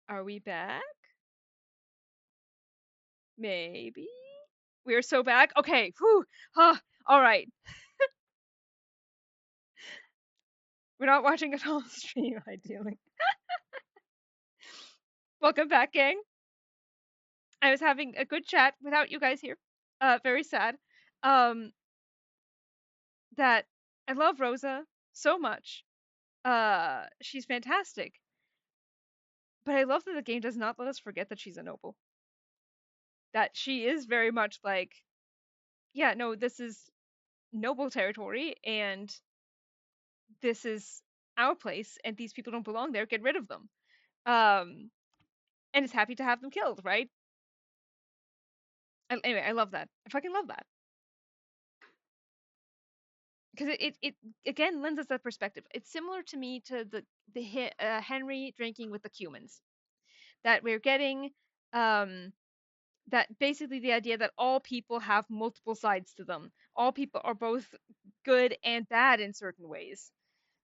Are we back? Maybe? We're so back? Okay, whew, huh, alright. We're not watching it on stream, ideally. Welcome back, gang. I was having a good chat without you guys here. Very sad. Um, that I love Rosa so much. She's fantastic. But I love that the game does not let us forget that she's a noble. That she is very much like, yeah, no, this is noble territory, and this is our place, and these people don't belong there. Get rid of them. Um, and is happy to have them killed, right? Anyway, I love that. I fucking love that because it again lends us that perspective. It's similar to me to the Henry drinking with the Cumans, that we're getting um that basically the idea that all people have multiple sides to them. All people are both good and bad in certain ways.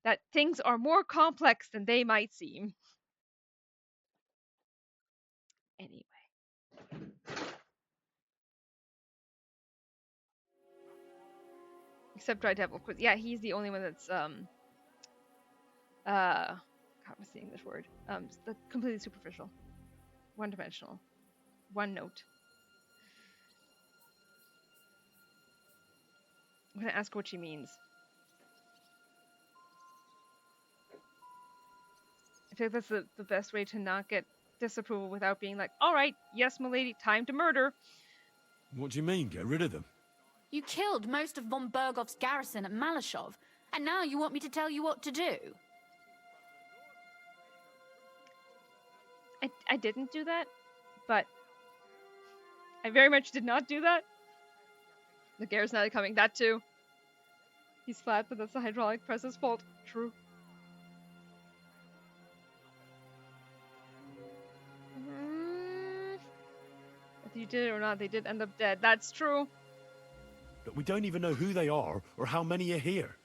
That things are more complex than they might seem. Anyway, except Dry Devil, of course. Yeah, he's the only one that's God, what's the English word? Completely superficial, one-dimensional, one note. I'm gonna ask her what she means. I feel like that's the best way to not get disapproval without being like, all right, yes, milady, time to murder. What do you mean, get rid of them? You killed most of von Bergov's garrison at Malashov, and now you want me to tell you what to do? I didn't do that, but I very much did not do that. The Garrett's not coming, that too. He's flat, but that's the hydraulic press's fault. True. If you did it or not, they did end up dead. That's true. But we don't even know who they are or how many are here.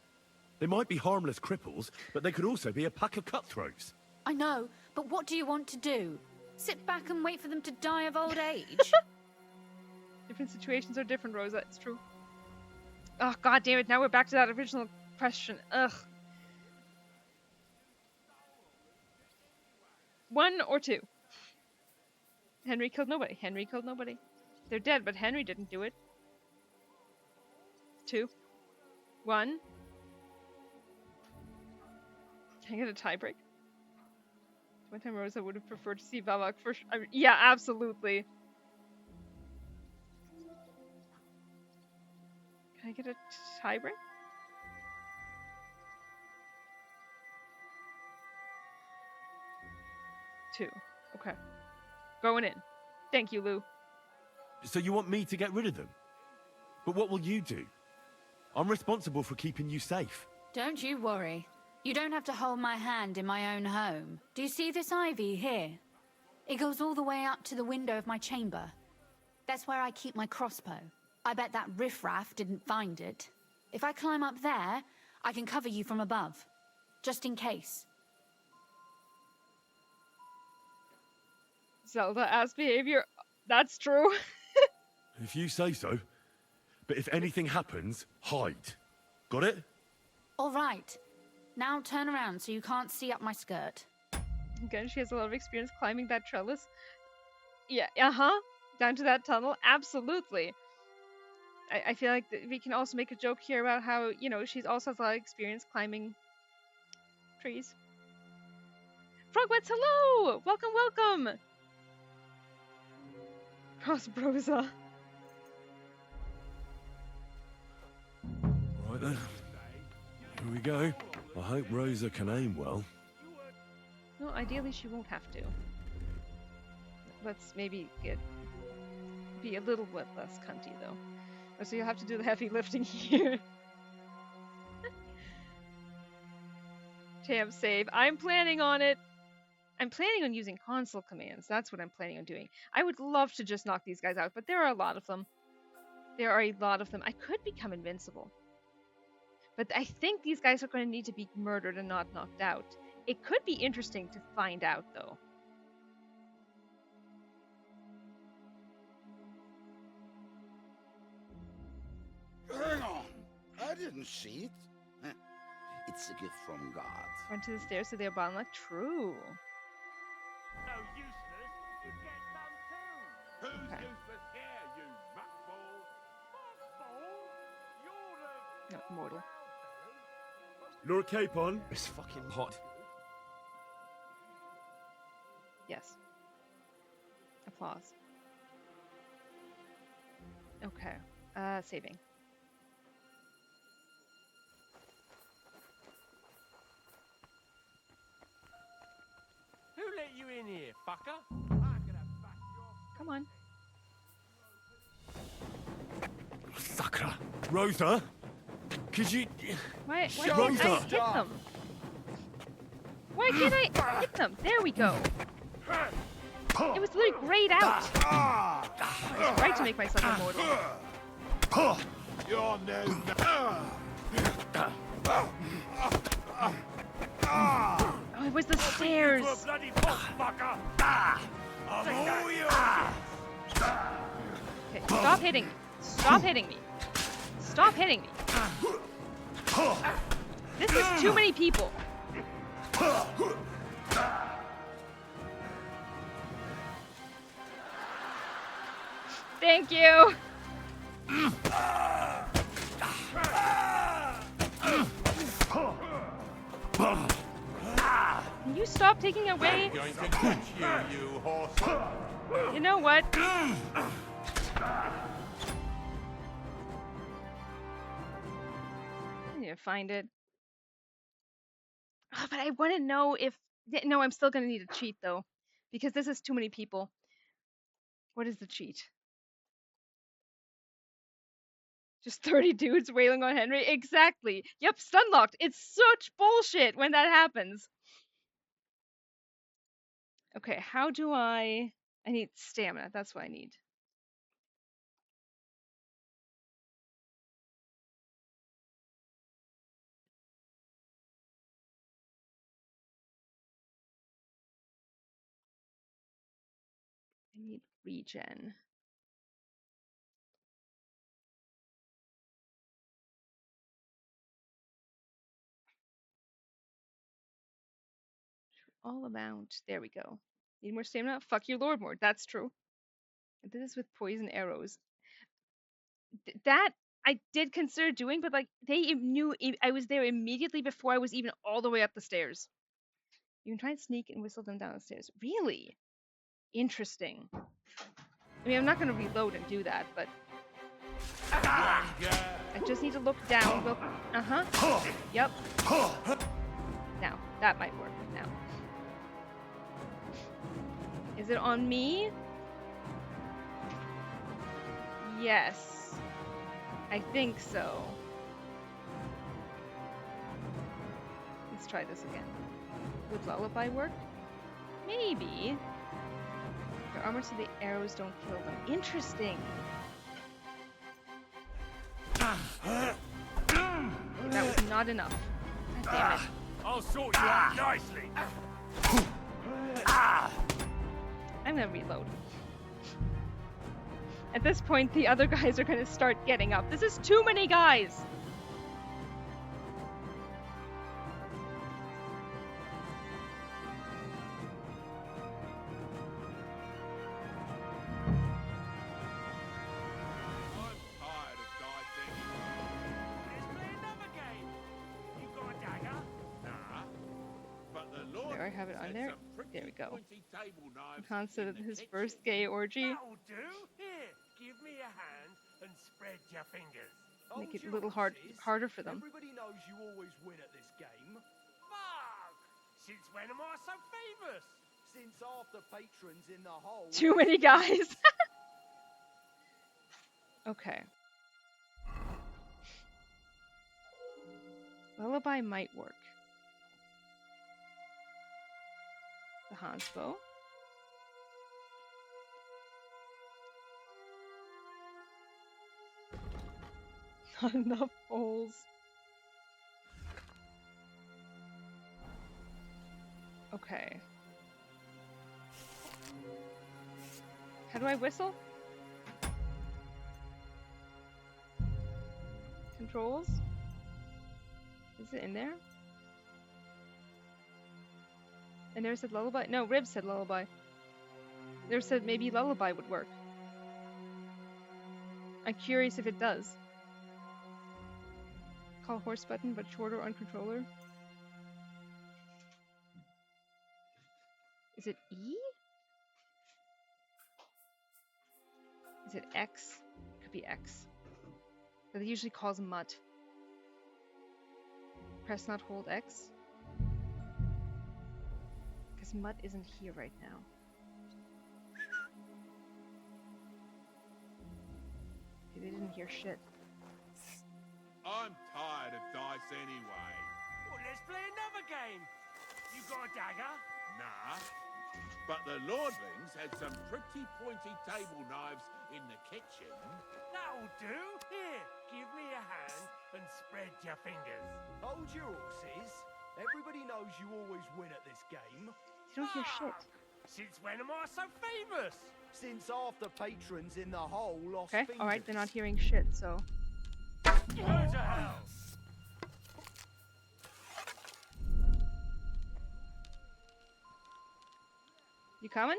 They might be harmless cripples, but they could also be a pack of cutthroats. I know, but what do you want to do? Sit back and wait for them to die of old age? Different situations are different, Rosa. It's true. Oh, god damn it. Now we're back to that original question. Ugh. 1 or 2? Henry killed nobody. Henry killed nobody. They're dead, but Henry didn't do it. 2. 1. Can I get a tiebreak? One time Rosa would have preferred to see Vavak first. Yeah, absolutely. Can I get a tiebreak? Two. Okay. Going in. Thank you, Lou. So you want me to get rid of them? But what will you do? I'm responsible for keeping you safe. Don't you worry. You don't have to hold my hand in my own home. Do you see this ivy here? It goes all the way up to the window of my chamber. That's where I keep my crossbow. I bet that riffraff didn't find it. If I climb up there, I can cover you from above. Just in case. Zelda-ass behavior. That's true. If you say so. But if anything happens, hide. Got it? All right. Now turn around so you can't see up my skirt. Again, she has a lot of experience climbing that trellis. Yeah, uh-huh. Down to that tunnel. Absolutely. I feel like we can also make a joke here about how, you know, she's also has a lot of experience climbing trees. Frogwets, hello! Welcome, welcome! Crossbrosa. Right then. Here we go. I hope Rosa can aim well. No, ideally she won't have to. Let's maybe be a little bit less cunty, though. So you'll have to do the heavy lifting here. Tam save. I'm planning on it. I'm planning on using console commands. That's what I'm planning on doing. I would love to just knock these guys out, but there are a lot of them. There are a lot of them. I could become invincible. But I think these guys are going to need to be murdered and not knocked out. It could be interesting to find out, though. Hang on. I didn't see it. Huh. It's a gift from God. Run to the stairs so they're bottom left. True. So useless, you get some too. Who's Okay. useless here, you muckball? Muckball? You're the... No, mortal. Lord Capon? It's fucking hot. Yes. Applause. Okay. Saving. Who let you in here, fucker? I'm gonna back you off. Come on. Sakra. Rosa? Could you... Why Shut can't I up. hit them? Why can't I hit them? There we go. It was literally grayed out. I was right to make myself immortal. You're no... Oh, it was the stairs. You a bloody boss, fucker! I'm all yours. Okay, stop hitting me. Stop hitting me. Stop hitting me. This is too many people. Thank you. Can you stop taking away? Going to catch you horse. You know what? I need to find it. Oh, but I want to know if... No, I'm still going to need a cheat, though. Because this is too many people. What is the cheat? Just 30 dudes wailing on Henry? Exactly. Yep, stun locked. It's such bullshit when that happens. Okay, how do I need stamina. That's what I need. I need regen. All amount. There we go. Need more stamina? Fuck you, Lord Mord. That's true. I did this with poison arrows. That I did consider doing, but like they knew I was there immediately before I was even all the way up the stairs. You can try and sneak and whistle them down the stairs. Really? Interesting. I mean, I'm not going to reload and do that, but I just need to look down. Look. Uh-huh. Yep. Now, that might work now. Is it on me? Yes. I think so. Let's try this again. Would Lullaby work? Maybe. Their armor so the arrows don't kill them. Interesting. That was not enough. God damn it. I'll sort you out nicely. I'm gonna reload. At this point, the other guys are gonna start getting up. This is too many guys! I'm tired of dicing. Let's play another game. You got a dagger? Nah. But the Lord There, I have it on said there. some pretty There we go. pointy table knives Han said in the his kitchen. first gay orgy. That'll do. Here, give me a hand and spread your fingers. Make it a little harder for them. Everybody knows you always win at this game. Fuck! Since when am I so famous? Since half the patrons in the hole. Too many guys. Okay. Lullaby might work. The Hans bow. Not enough holes. Okay. How do I whistle? controls. Is it in there? I never said lullaby. No, Rib said lullaby. Never said maybe lullaby would work. I'm curious if it does. Call horse button, but shorter on controller. Is it E? Is it X? Could be X. But it usually calls mutt. Press not hold X. Because mutt isn't here right now. Okay, they didn't hear shit. I'm tired of dice anyway. Well, let's play another game. You got a dagger? Nah. But the lordlings had some pretty pointy table knives in the kitchen. That'll do. Here, give me a hand and spread your fingers. Hold your horses. Everybody knows you always win at this game. You don't hear shit. Since when am I so famous? Since half the patrons in the hole lost Okay, fingers. alright, they're not hearing shit, so. Go to hell. You coming?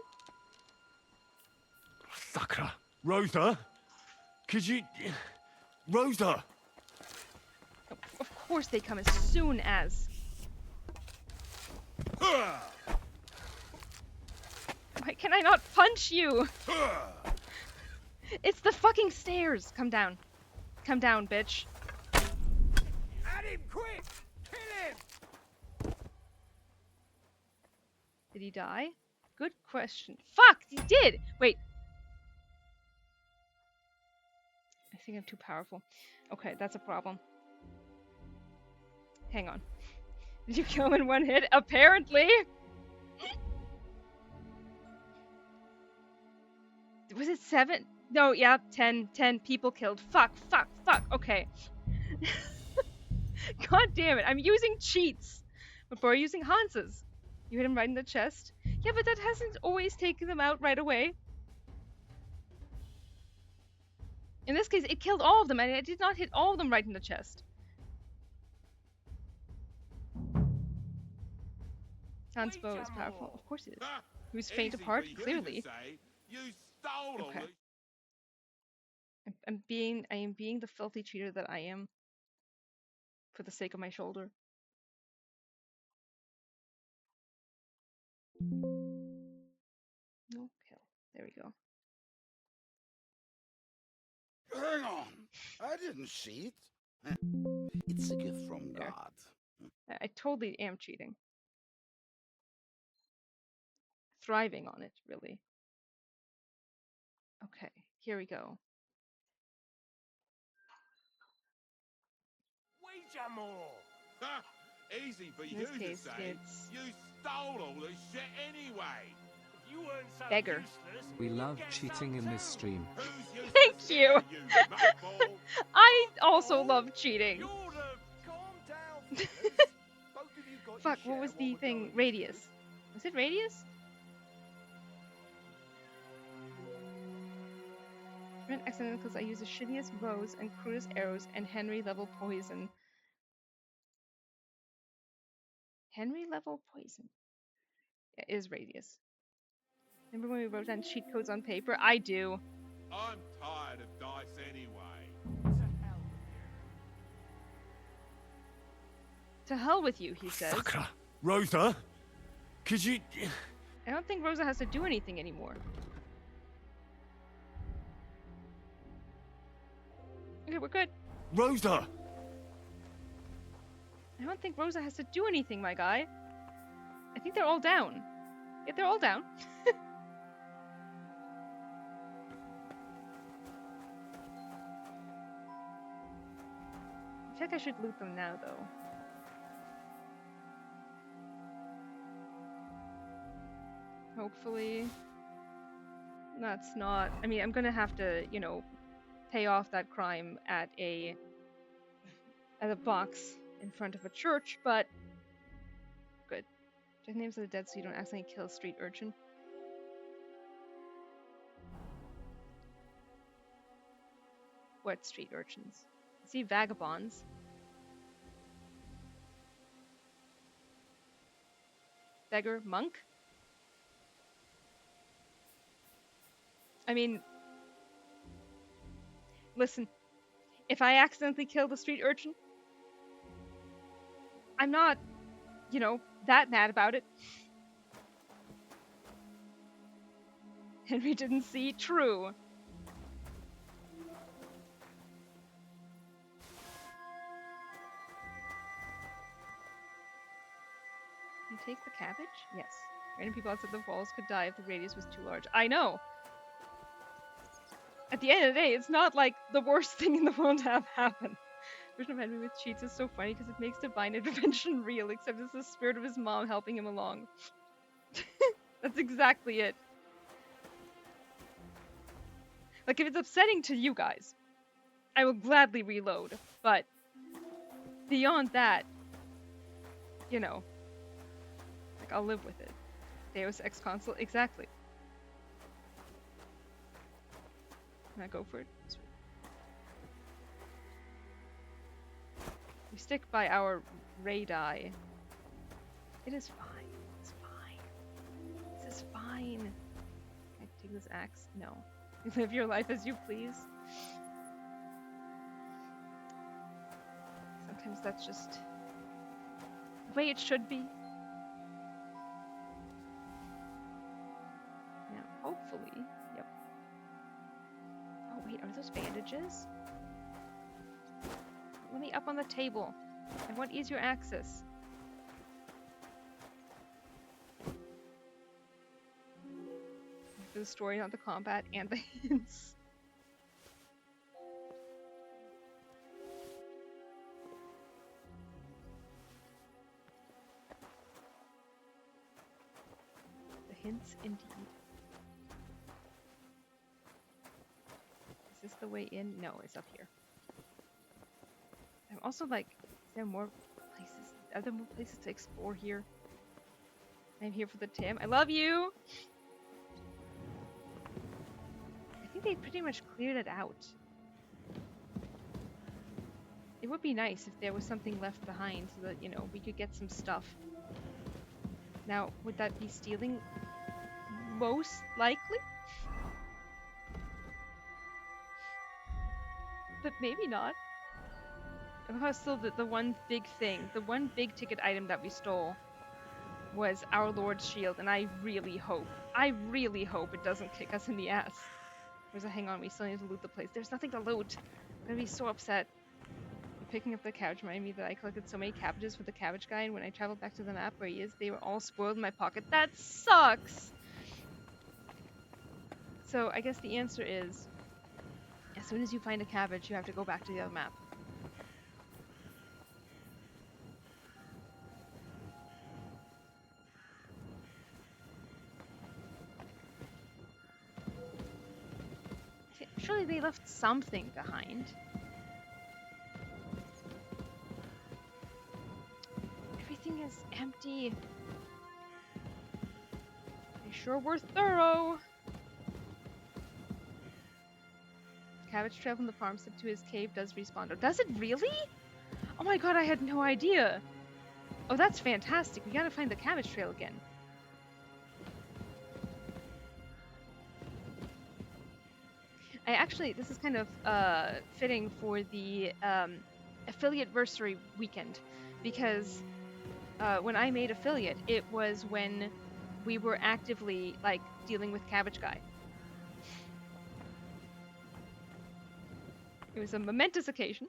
Sucker. Rosa? Could you... Rosa! Of course they come as soon as. Why can I not punch you? It's the fucking stairs. Come down. Come down, bitch. At him, quick! Kill him! Did he die? Good question. Fuck! He did! Wait. I think I'm too powerful. Okay, that's a problem. Hang on. Did you kill him in one hit? Apparently! Was it 7? No, yeah, 10 people killed. Fuck. Okay. God damn it, I'm using cheats before using Hans's. You hit him right in the chest. Yeah, but that hasn't always taken them out right away. In this case, it killed all of them, and I did not hit all of them right in the chest. Hans' bow is powerful. Of course it is. He was faint Easy apart, for you to clearly. say. You stole all Okay. the... I am being the filthy cheater that I am. For the sake of my shoulder. No kill. There we go. Hang on. I didn't cheat. It's a gift from There. God. I totally am cheating. Thriving on it, really. Okay, here we go. Wager more! Ha! Easy for In you this to case, say. it's You stole all the shit anyway. If you weren't so Beggar. useless, We you'd love get cheating some in this too. stream. Who's useless Thank you. now, you nutball? I also love cheating. You're the... Calm down, fellas. Both of you got Fuck, your what was share the while we're thing? going. Radius. Was it radius? Ran accidentally because I use the shittiest bows and crudest arrows and Henry level poison. Henry level poison. Yeah, it is radius. Remember when we wrote down cheat codes on paper? I do. I'm tired of dice anyway. To hell with you, he says. Sucker. Rosa? Could you... I don't think Rosa has to do anything anymore. Okay, we're good. Rosa! I don't think Rosa has to do anything, my guy. I think they're all down. Yeah, they're all down. I feel like I should loot them now, though. Hopefully. That's not... I mean, I'm gonna have to, you know, pay off that crime at a box in front of a church, but good. Check names of the dead so you don't accidentally kill a street urchin. What street urchins? See vagabonds. Beggar monk? I mean, listen, if I accidentally kill the street urchin, I'm not, you know, that mad about it. Henry didn't see. True. Can I take the cabbage? Yes. Random people outside the walls could die if the radius was too large. I know. At the end of the day, it's not like the worst thing in the world to have happen. Version of Henry with cheats is so funny because it makes divine intervention real, except it's the spirit of his mom helping him along. That's exactly it. Like, if it's upsetting to you guys, I will gladly reload, but beyond that, you know, like, I'll live with it. Deus Ex console, exactly. Can I go for it? Sweet. We stick by our ray die. It is fine. It's fine. This is fine. Can I take this axe? No. You live your life as you please. Sometimes that's just the way it should be. Now, hopefully, yep. Oh wait, are those bandages? Let me up on the table. I want easier access. For the story, not the combat, and the hints. The hints, indeed. Is this the way in? No, it's up here. I'm also like, is there more places? Are there more places to explore here? I'm here for the Tim. I love you! I think they pretty much cleared it out. It would be nice if there was something left behind so that, you know, we could get some stuff. Now, would that be stealing? Most likely? But maybe not. I love how still the one big thing, the one big ticket item that we stole was our Lord's shield, and I really hope it doesn't kick us in the ass. Where's a hang on, we still need to loot the place. There's nothing to loot. I'm gonna be so upset. Picking up the cabbage reminded me that I collected so many cabbages for the cabbage guy, and when I traveled back to the map where he is, they were all spoiled in my pocket. That sucks! So I guess the answer is, as soon as you find a cabbage, you have to go back to the other map. Surely they left something behind. Everything is empty. They sure were thorough. Cabbage trail from the farmstead to his cave does respawn. Oh, does it really? Oh my god, I had no idea. Oh, that's fantastic. We gotta find the cabbage trail again. I actually, this is kind of fitting for the affiliate-versary weekend, because when I made affiliate, it was when we were actively like dealing with Cabbage Guy. It was a momentous occasion.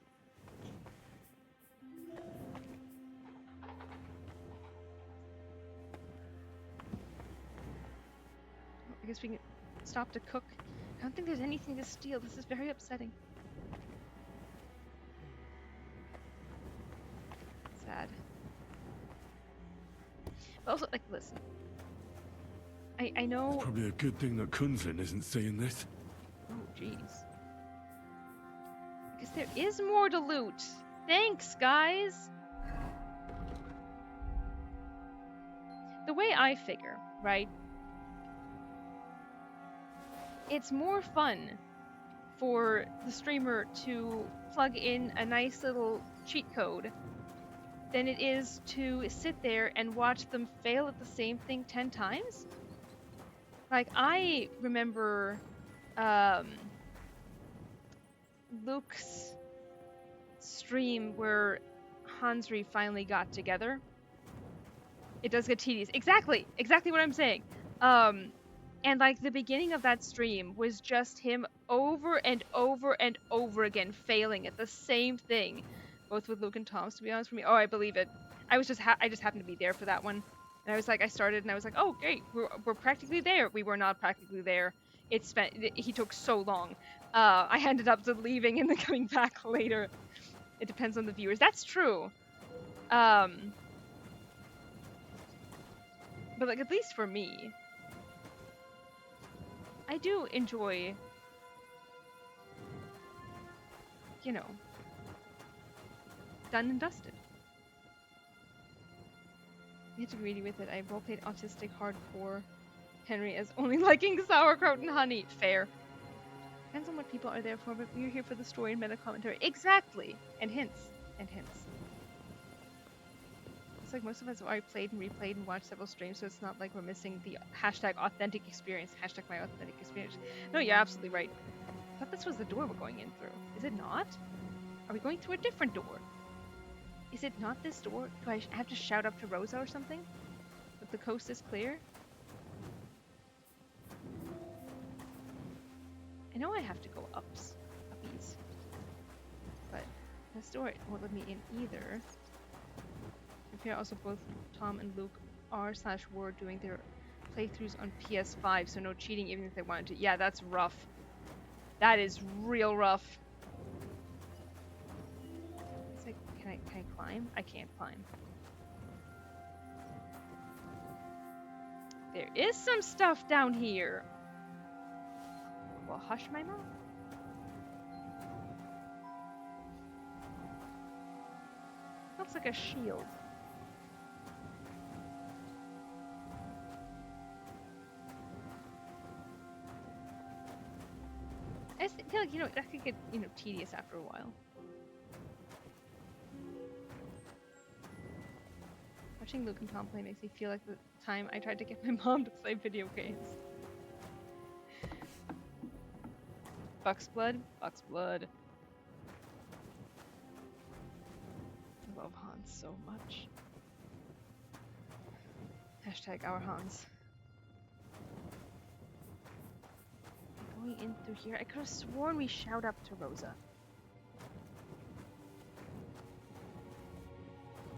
I guess we can stop to cook. I don't think there's anything to steal. This is very upsetting. Sad. But also, like, listen. I know... It's probably a good thing that Kunzin isn't seeing this. Oh, jeez. Because there is more to loot. Thanks, guys! The way I figure, right? It's more fun for the streamer to plug in a nice little cheat code than it is to sit there and watch them fail at the same thing 10 times. Like, I remember Luke's stream where Hansry finally got together. It does get tedious. Exactly what I'm saying. And like the beginning of that stream was just him over and over and over again failing at the same thing, both with Luke and Tom. To be honest, for me, oh, I believe it. I just happened to be there for that one, and I was like, I started and I was like, oh, great, we're practically there. We were not practically there. He took so long. I ended up leaving and then coming back later. It depends on the viewers. That's true. But like, at least for me, I do enjoy, you know, done and dusted. I get greedy with it. I roleplayed autistic hardcore Henry as only liking sauerkraut and honey. Fair. Depends on what people are there for, but we're here for the story and meta commentary. Exactly! And hints. And hints. It's like most of us have already played and replayed and watched several streams, so it's not like we're missing the hashtag authentic experience. Hashtag my authentic experience. No, you're absolutely right. I thought this was the door we're going in through. Is it not? Are we going through a different door? Is it not this door? Do I have to shout up to Rosa or something? That the coast is clear? I know I have to go uppies. But this door won't let me in either. Here also both Tom and Luke are/were doing their playthroughs on PS5, so no cheating even if they wanted to. Yeah, that's rough. That is real rough. It's like, can I climb? I can't climb. There is some stuff down here. Well, hush my mouth. Looks like a shield. I feel like, that could get, tedious after a while. Watching Luke and Tom play makes me feel like the time I tried to get my mom to play video games. Buck's blood? Buck's blood. I love Hans so much. Hashtag our Hans. Going in through here. I could have sworn we shout up to Rosa.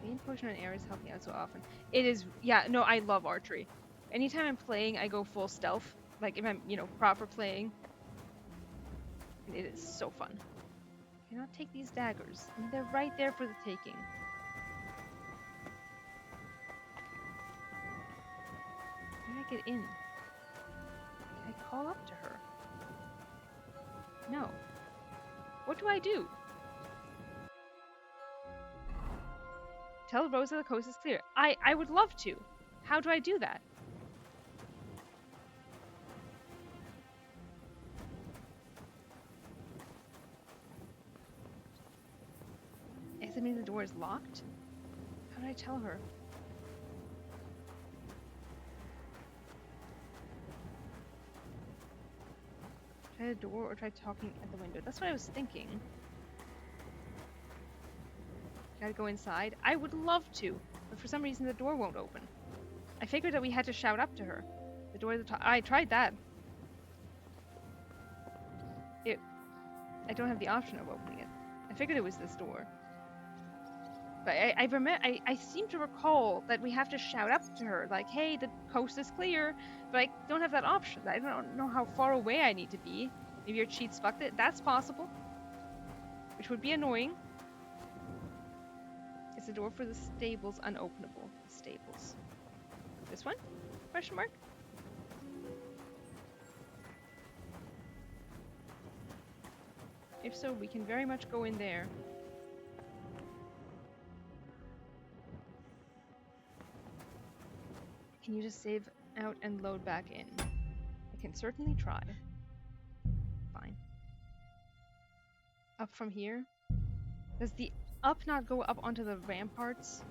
Main potion and arrows help me out so often. It is, yeah, no, I love archery. Anytime I'm playing, I go full stealth. Like if I'm, proper playing. And it is so fun. I cannot take these daggers. And they're right there for the taking. How do I get in? Can I call up to her? No. What do I do? Tell Rosa the coast is clear. I would love to. How do I do that? Does it mean the door is locked? How do I tell her? Try the door or try talking at the window? That's what I was thinking. Gotta go inside? I would love to, but for some reason the door won't open. I figured that we had to shout up to her. The door at the top. I tried that. I don't have the option of opening it. I figured it was this door. But I seem to recall that we have to shout up to her, like, hey, the coast is clear, but I don't have that option. I don't know how far away I need to be. Maybe your cheats fucked it. That's possible. Which would be annoying. Is the door for the stables unopenable? Stables. This one? Question mark? If so, we can very much go in there. Can you just save out and load back in? I can certainly try. Fine. Up from here? Does the up not go up onto the ramparts?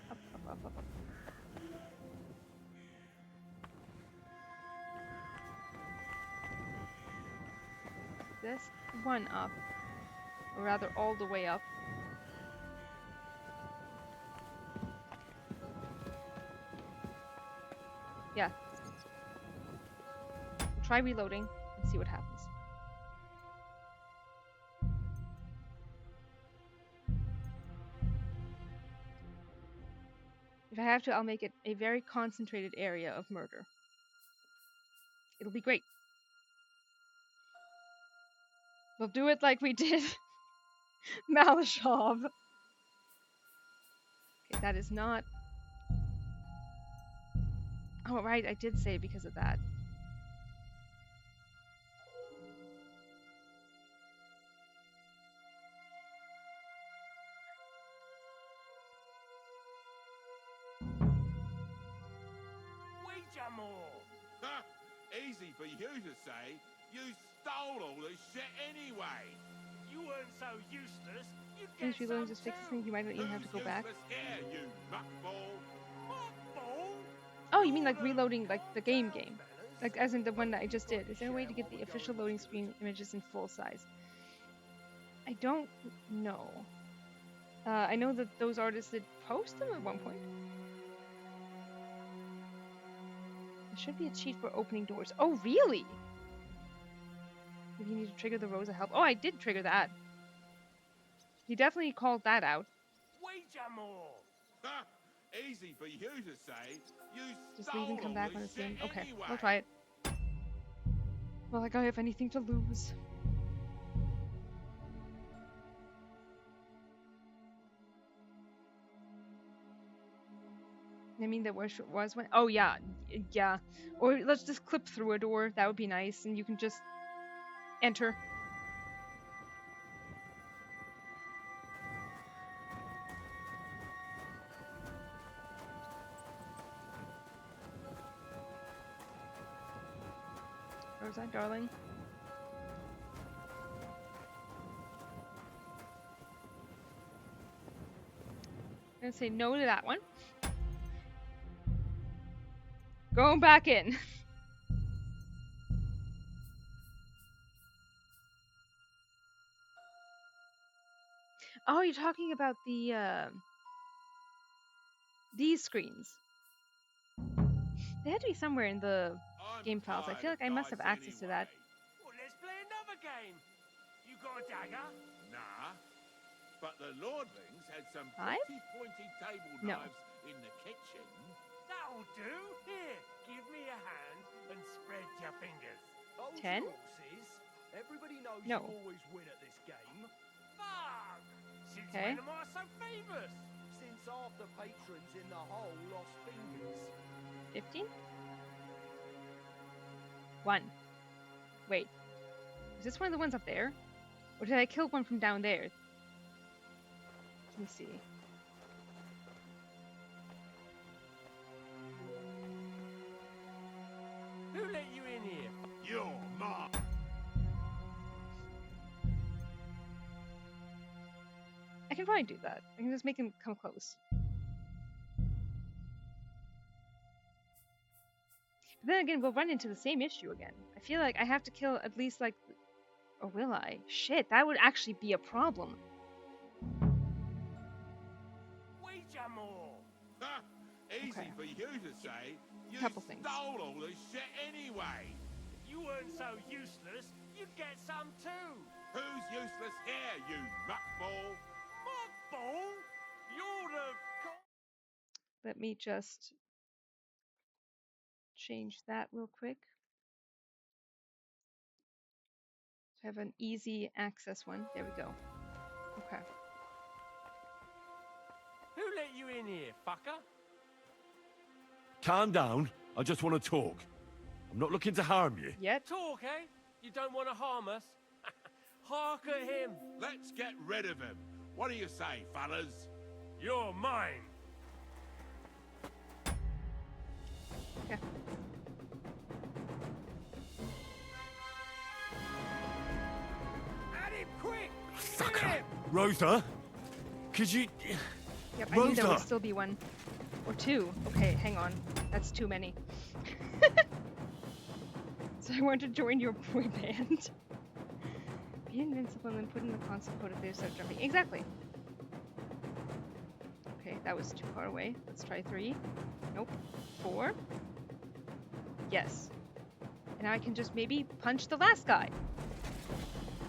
Up, up, up, up, up. This one up, or rather all the way up. Yeah. Try reloading and see what happens. If I have to, I'll make it a very concentrated area of murder. It'll be great. We'll do it like we did Malashov. Okay, that is not... Oh, right, I did say because of that. Ouija more! Ha! Easy for you to say. You stole all this shit anyway. You weren't so useless. You'd Finish get reloading, some just fix this too. thing. You might not even have to go back. Who's useless here, you muckball? Muckball? Oh, you mean like reloading like the game? Like as in the one that I just did. Is there a way to get the official loading screen images in full size? I don't know. I know that those artists did post them at one point. There should be a cheat for opening doors. Oh, really? Maybe you need to trigger the Rosa help. Oh, I did trigger that. He definitely called that out. Ouija more! Ha! Easy for you to say. You Just stole leave and come all back when this it's in. shit Okay, anyway. I'll try it. Well, like I have anything to lose. I mean, there was one. Oh yeah, yeah. Or let's just clip through a door. That would be nice, and you can just enter. Rosa, darling. I'm gonna say no to that one. Going back in. Oh, you're talking about the these screens. They had to be somewhere in the I'm game files. I tired feel of like I must have dice access to that. anyway. Well, let's play another game. You got a dagger? Nah. But the lordlings had some Five? pretty pointy table No. knives in the kitchen. That'll do. Here, give me a hand and spread your fingers. Hold 10? your horses. Everybody knows No. you always win at this game. Fuck! Since Okay. when am I so famous? Since half the patrons in the hole lost fingers. 15? 1. Wait. Is this one of the ones up there? Or did I kill one from down there? Let me see. Who let you in here? Your mom. I can probably do that. I can just make him come close. But then again, we'll run into the same issue again. I feel like I have to kill at least like... Or will I? Shit, that would actually be a problem. Ouija more! Ha! Easy Okay. for you to say. You Couple things. stole all this shit anyway. If you weren't so useless, you'd get some too. Who's useless here, you muckball? Muckball? You're the... Let me just change that real quick. So I have an easy access one. There we go. Okay. Who let you in here, fucker? Calm down. I just want to talk. I'm not looking to harm you. Yet. Talk, eh? You don't want to harm us? Hark at him. Let's get rid of him. What do you say, fellas? You're mine. Okay. At him quick. Sucker. Hit him. Rosa? Could you... Yep, I knew there would Rosa! still be one. Or two. Okay, hang on. That's too many. So I want to join your boy band. Be invincible and then put in the console code if they start jumping. Exactly. Okay, that was too far away. Let's try 3. Nope. 4. Yes. And now I can just maybe punch the last guy.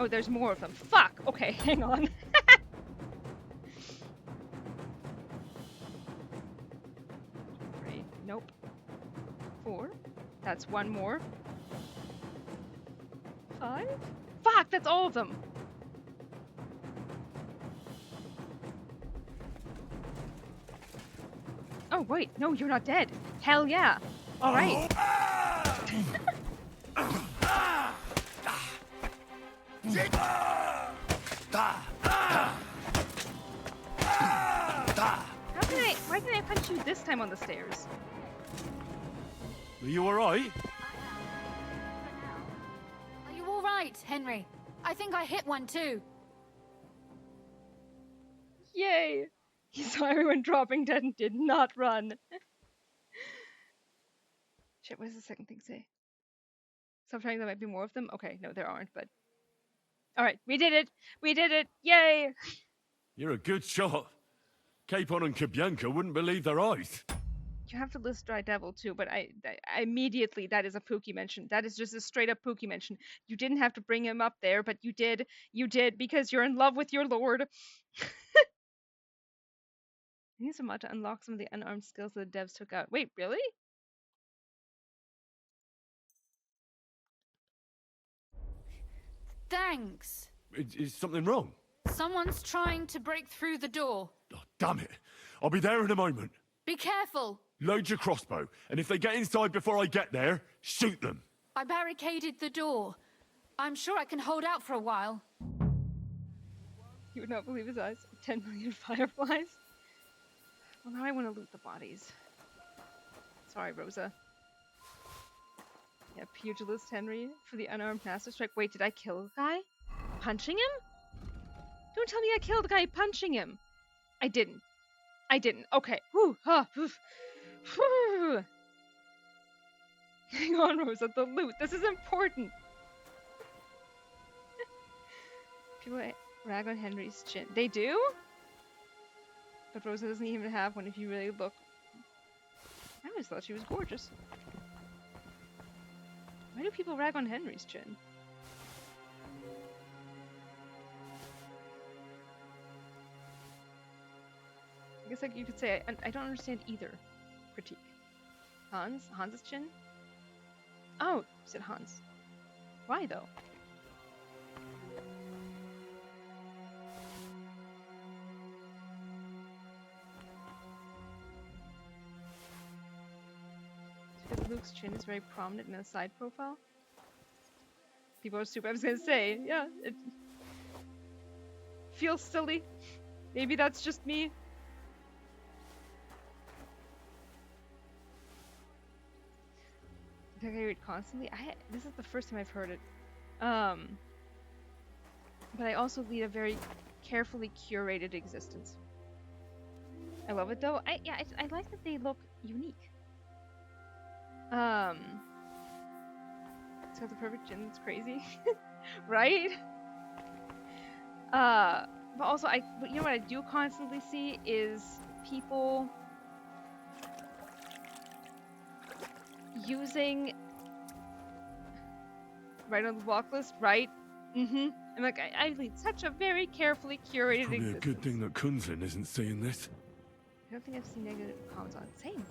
Oh, there's more of them. Fuck! Okay, hang on. 3. Nope. 4. That's one more. 5? Fuck, that's all of them! Oh, wait, no, you're not dead. Hell yeah. Alright. Why can I punch you this time on the stairs? Are you alright? Are you all right, Henry? I think I hit one too. Yay! He saw everyone dropping dead and did not run. Shit, what does the second thing say? Stop trying, there might be more of them? Okay, no, there aren't, but... Alright, we did it! We did it! Yay! You're a good shot. Capon and Kabianka wouldn't believe their eyes. You have to list Dry Devil too, but I immediately, that is a Pookie mention. That is just a straight up Pookie mention. You didn't have to bring him up there, but you did. You did, because you're in love with your lord. I need some mod to unlock some of the unarmed skills that the devs took out. Wait, really? Thanks. Is something wrong? Someone's trying to break through the door. Oh, damn it. I'll be there in a moment. Be careful. Load your crossbow, and if they get inside before I get there, shoot them. I barricaded the door. I'm sure I can hold out for a while. You would not believe his eyes. 10 million fireflies. Well, now I want to loot the bodies. Sorry, Rosa. Yeah, Pugilist Henry for the unarmed master strike. Wait, did I kill the guy? Punching him? Don't tell me I killed the guy punching him. I didn't. I didn't. Okay. Whew. Huh. Whew. Hang on, Rosa. The loot. This is important. People rag on Henry's chin. They do? But Rosa doesn't even have one if you really look. I always thought she was gorgeous. Why do people rag on Henry's chin? I guess like you could say I don't understand either critique. Hans's chin? Oh, you said Hans. Why though? Because Luke's chin is very prominent in the side profile. People are super. I was gonna say, yeah, it feels silly. Maybe that's just me. I read constantly. This is the first time I've heard it. But I also lead a very carefully curated existence. I love it though. I like that they look unique. It's got the perfect chin. It's crazy, right? But also you know what I do constantly see is people using right on the block list, right? And like I lead such a very carefully curated Probably existence. a good thing that Kunzin isn't seeing this. I don't think I've seen negative comments on it. Same.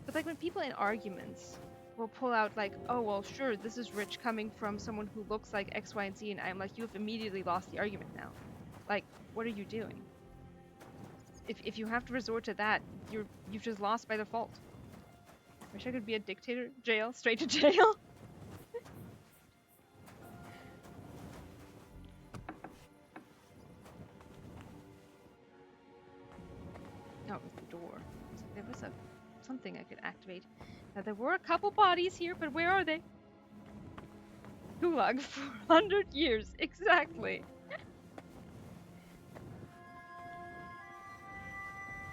But like when people in arguments will pull out like, oh well, sure, this is rich coming from someone who looks like X, Y, and Z, and I'm like, you have immediately lost the argument now. Like, what are you doing? If you have to resort to that, you've just lost by default. Wish I could be a dictator. Jail. Straight to jail. before. So there was something I could activate. Now there were a couple bodies here, but where are they? Gulag, 400 years, exactly.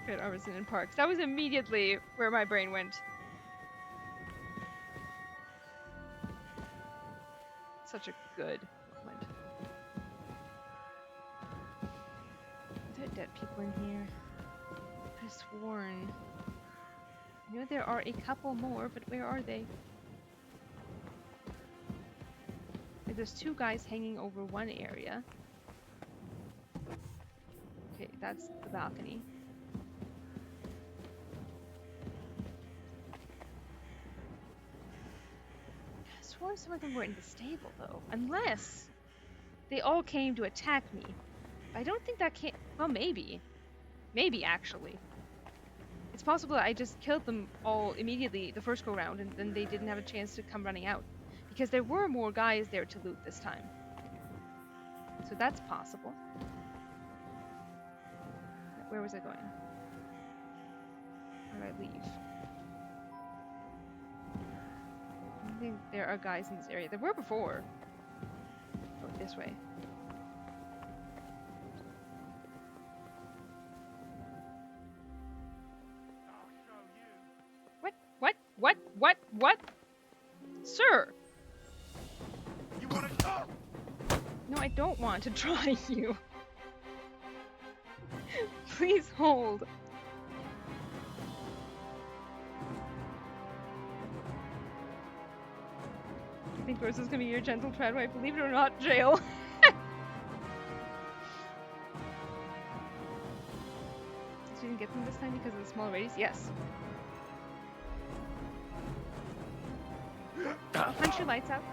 Good Artisan and Parks. That was immediately where my brain went. Such a good moment. Are there dead people in here? I could have sworn. I know there are a couple more, but where are they? Like, there's two guys hanging over one area. Okay, that's the balcony. I swore some of them were in the stable, though. Unless they all came to attack me. I don't think that came... Well, maybe. Maybe, actually. It's possible that I just killed them all immediately the first go-round, and then they didn't have a chance to come running out. Because there were more guys there to loot this time. So that's possible. Where was I going? Where did I leave? I think there are guys in this area. There were before. Oh, this way. What? Sir! You wanna talk? No, I don't want to try you. Please hold. I think Rosa's gonna be your gentle treadway, believe it or not, jail. Did you get them this time because of the small radius? Yes. Punch your lights out.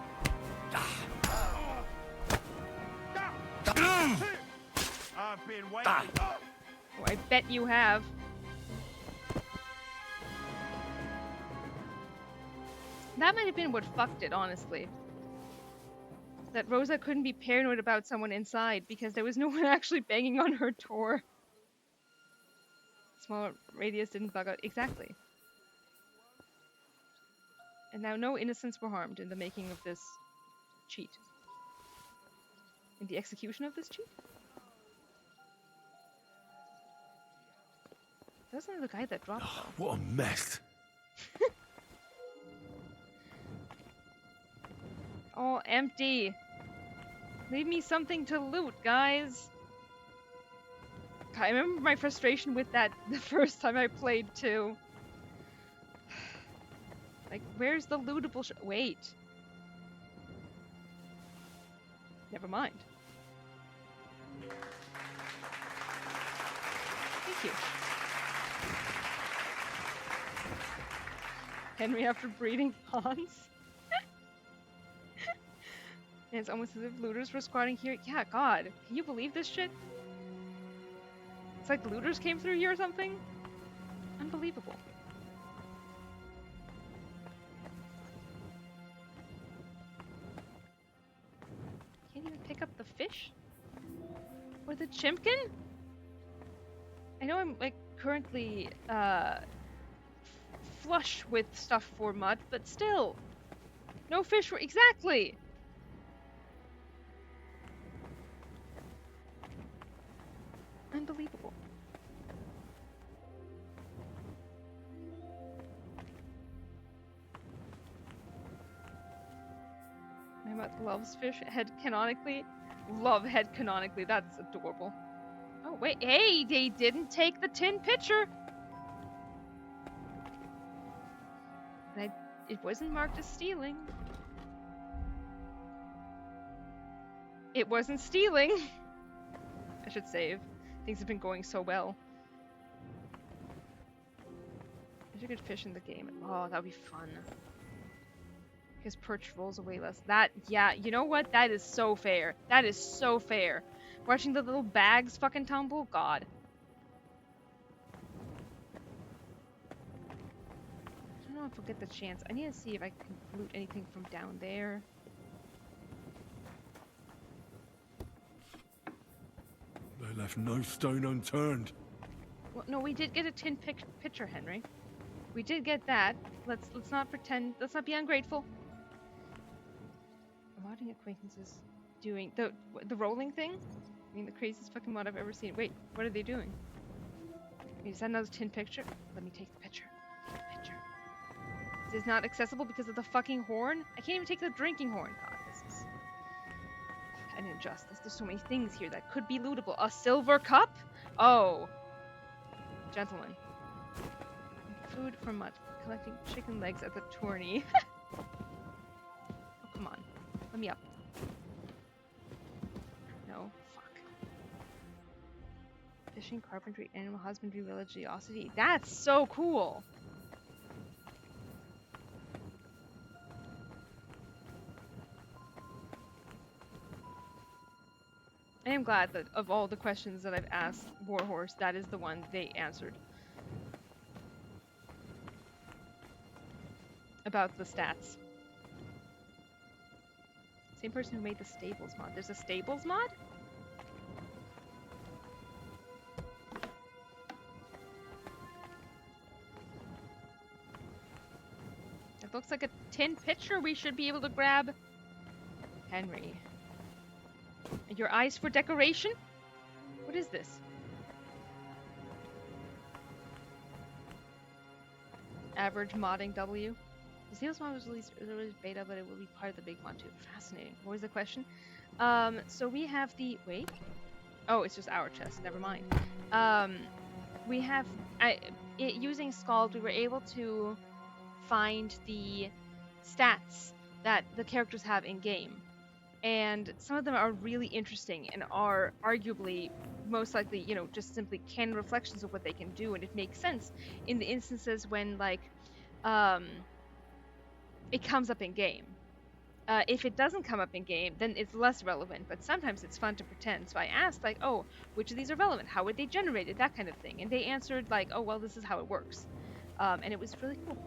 I've been waiting. Oh, I bet you have. That might have been what fucked it, honestly. That Rosa couldn't be paranoid about someone inside because there was no one actually banging on her door. Small radius didn't bug out. Exactly. And now no innocents were harmed in the making of this cheat. In the execution of this cheat? That wasn't the guy that dropped though. What a mess. All empty. Leave me something to loot, guys. I remember my frustration with that the first time I played too. Like, where's the lootable wait. Never mind. Thank you. Henry after breeding Hans? And it's almost as if looters were squatting here. Yeah, God. Can you believe this shit? It's like looters came through here or something? Unbelievable. Can't even pick up the fish? Or the chimkin? I know I'm, like, currently, flush with stuff for mud, but still. No fish were- exactly! Unbelievable. My mouth loves fish. Head canonically. Love head canonically. That's adorable. Oh, wait. Hey, they didn't take the tin pitcher. It wasn't marked as stealing. It wasn't stealing. I should save. Things have been going so well. There's a good fish in the game. Oh, that would be fun. Because perch rolls away less. Yeah, you know what? That is so fair. That is so fair. Watching the little bags fucking tumble? God. I don't know if I'll get the chance. I need to see if I can loot anything from down there. They left no stone unturned. Well, no, we did get a tin pitcher, Henry. We did get that. Let's not pretend. Let's not be ungrateful. Modding acquaintances doing the rolling thing. I mean, the craziest fucking mod I've ever seen. Wait, what are they doing? Wait, is that another tin picture? Let me take the picture. Take the picture. This is not accessible because of the fucking horn. I can't even take the drinking horn. God, this is an injustice. There's so many things here that could be lootable. A silver cup? Oh, gentlemen. Food from mud. Collecting chicken legs at the tourney. Oh, come on. Let me up. No. Fuck. Fishing, carpentry, animal husbandry, religiosity. That's so cool! I am glad that of all the questions that I've asked Warhorse, that is the one they answered. About the stats. Same person who made the stables mod. There's a stables mod? It looks like a tin pitcher we should be able to grab. Henry. Your eyes for decoration? What is this? Average modding W. The Seals mod was released beta, but it will be part of the big one too. Fascinating. What was the question? So we have the wait. Oh, it's just our chest. Never mind. We have using Scald, we were able to find the stats that the characters have in game, and some of them are really interesting and are arguably most likely, you know, just simply canon reflections of what they can do, and it makes sense in the instances when like it comes up in game. If it doesn't come up in game, then it's less relevant, but sometimes it's fun to pretend. So I asked, like, oh, which of these are relevant? How were they generated? That kind of thing. And they answered, like, oh, well, this is how it works. And it was really cool.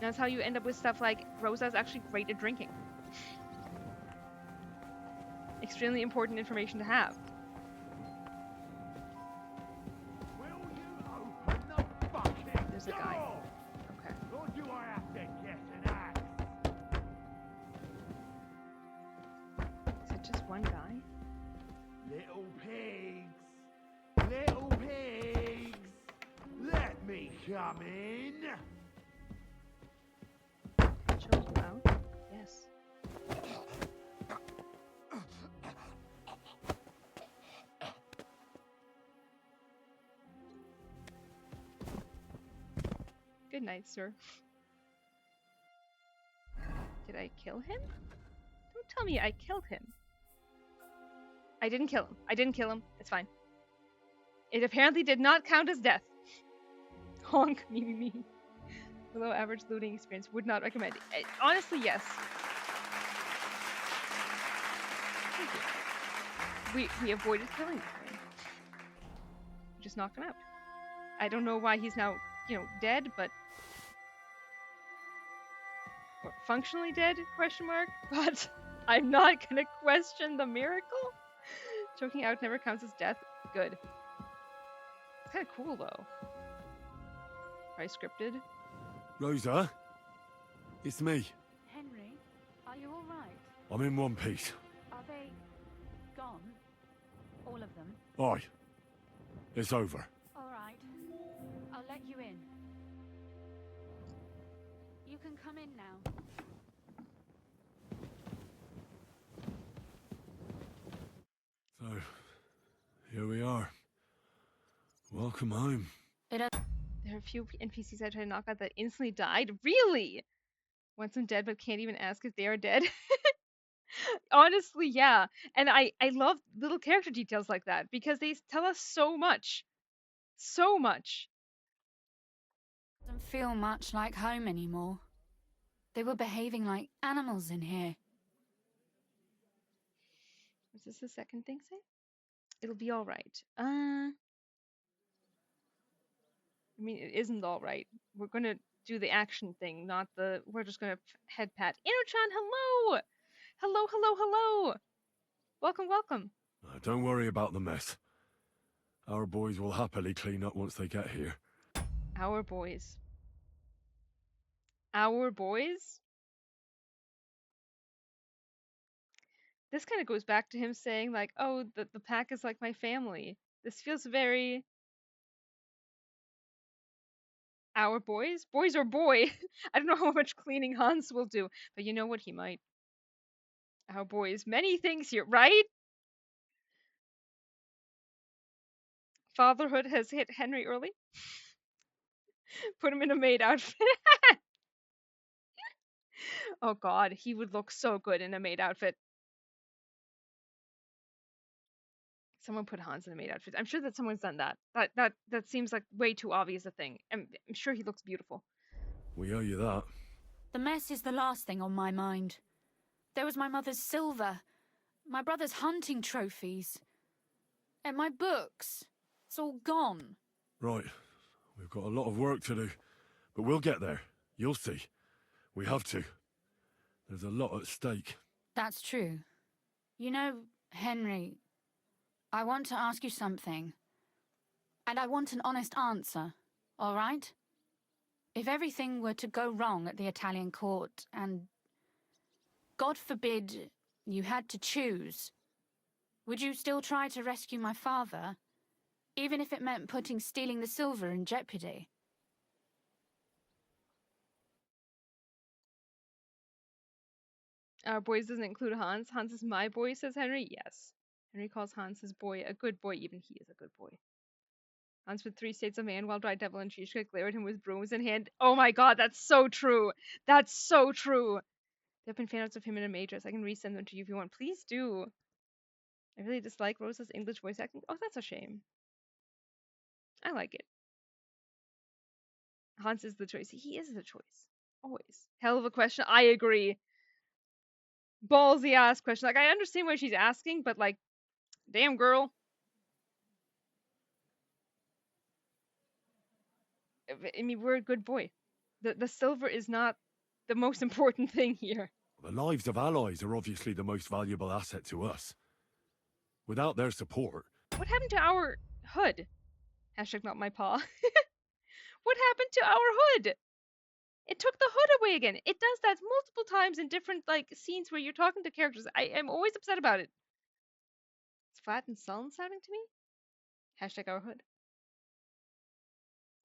That's how you end up with stuff like, Rosa's actually great at drinking. Extremely important information to have. There's a guy. Okay. Or do I have to get an axe? Is it just one guy? Little pigs! Little pigs! Let me come in! Chose you out? Yes. Good night, sir. Did I kill him? Don't tell me I killed him. I didn't kill him. I didn't kill him. It's fine. It apparently did not count as death. Honk, me. Below average looting experience. Would not recommend it. Honestly, yes. Thank you. We avoided killing him. We just knocked him out. I don't know why he's now, you know, dead, but or functionally dead, question mark, but I'm not gonna question the miracle. Choking out never counts as death. Good. It's kind of cool though. Probably scripted. Rosa? It's me. Henry, are you all right? I'm in one piece. Are they gone? All of them? Aye. It's over. All right. I'll let you in. You can come in now. So, here we are. Welcome home. It There are a few NPCs I tried to knock out that instantly died. Really? Once I'm dead, but can't even ask if they are dead. Honestly, yeah. And I love little character details like that because they tell us so much. So much. doesn't feel much like home anymore. They were behaving like animals in here. Was this the second thing say? It'll be alright. I mean, it isn't alright. We're gonna do the action thing, not the... We're just gonna head pat. Ino-chan, hello! Hello. Welcome. Don't worry about the mess. Our boys will happily clean up once they get here. Our boys. Our boys? This kind of goes back to him saying, like, oh, the pack is like my family. This feels very. Our boys? Boys or boy? I don't know how much cleaning Hans will do, but you know what? He might. Our boys. Many things here, right? Fatherhood has hit Henry early. Put him in a maid outfit. Oh god, he would look so good in a maid outfit. Someone put Hans in a maid outfit. I'm sure that someone's done that. That seems like way too obvious a thing. I'm sure he looks beautiful. We owe you that. The mess is the last thing on my mind. There was my mother's silver, my brother's hunting trophies, and my books. It's all gone. Right. We've got a lot of work to do. But we'll get there. You'll see. We have to. There's a lot at stake. That's true. You know, Henry, I want to ask you something. And I want an honest answer, all right? If everything were to go wrong at the Italian court and, God forbid, you had to choose, would you still try to rescue my father, even if it meant putting stealing the silver in jeopardy? Our boys doesn't include Hans. Hans is my boy, says Henry. Yes. Henry calls Hans his boy a good boy. Even he is a good boy. Hans with 3 states of man, while Dry Devil and Shishka glare at him with brooms in hand. Oh my god, that's so true. That's so true. There have been fan arts of him in a maid dress. I can resend them to you if you want. Please do. I really dislike Rosa's English voice acting. Oh, that's a shame. I like it. Hans is the choice. He is the choice. Always. Hell of a question. I agree. Ballsy ass question. Like, I understand why she's asking, but like, damn girl. I mean, we're a good boy. The silver is not the most important thing here. The lives of allies are obviously the most valuable asset to us. Without their support... What happened to our hood? Hashtag not my paw. What happened to our hood? It took the hood away again. It does that multiple times in different like scenes where you're talking to characters. I am always upset about it. It's flat and sullen sounding to me. Hashtag our hood.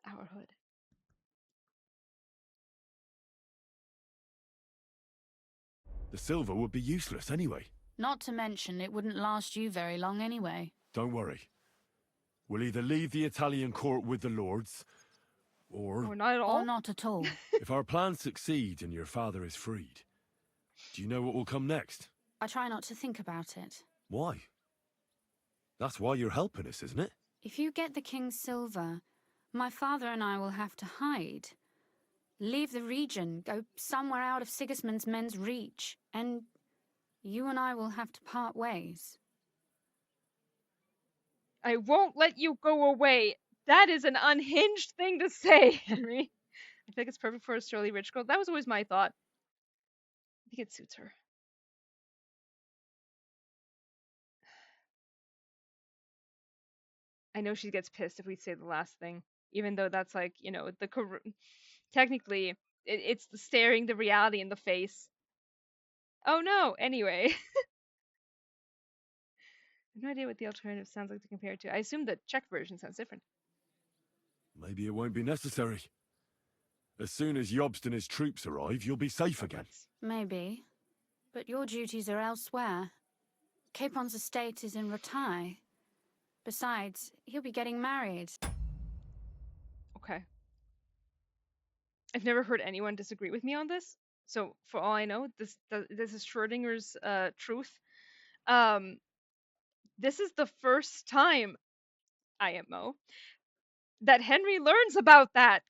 Our hood. The silver would be useless anyway. Not to mention, it wouldn't last you very long anyway. Don't worry. We'll either leave the Italian court with the lords, Or not at all. Or not at all. if our plan succeeds and your father is freed, do you know what will come next? I try not to think about it. Why? That's why you're helping us, isn't it? If you get the king's silver, my father and I will have to hide. Leave the region, go somewhere out of Sigismund's men's reach, and you and I will have to part ways. I won't let you go away. That is an unhinged thing to say, Henry. I think it's perfect for a surly rich girl. That was always my thought. I think it suits her. I know she gets pissed if we say the last thing, even though that's like, you know, technically it's the staring the reality in the face. Oh no, anyway. I have no idea what the alternative sounds like to compare it to. I assume the Czech version sounds different. Maybe it won't be necessary. As soon as Jobst and his troops arrive, you'll be safe again. Maybe. But your duties are elsewhere. Capon's estate is in Ratai. Besides, he'll be getting married. Okay. I've never heard anyone disagree with me on this. So for all I know, this is Schrodinger's truth. This is the first time, IMO, that Henry learns about that.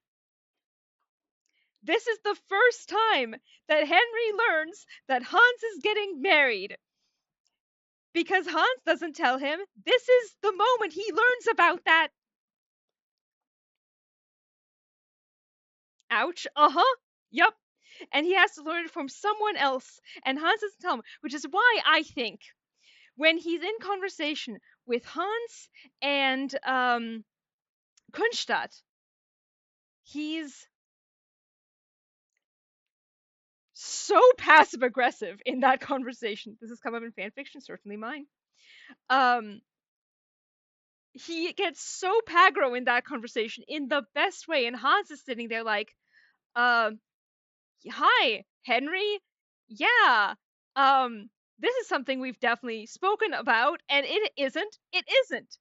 This is the first time that Henry learns that Hans is getting married. Because Hans doesn't tell him. This is the moment he learns about that. Ouch. Yup. And he has to learn it from someone else. And Hans doesn't tell him, which is why I think when he's in conversation with Hans and Kunstadt, he's so passive aggressive in that conversation. This has come up in fan fiction, certainly mine. Um, he gets so pagro in that conversation in the best way, and Hans is sitting there like, um, hi, Henry. Yeah. This is something we've definitely spoken about, and it isn't. It isn't.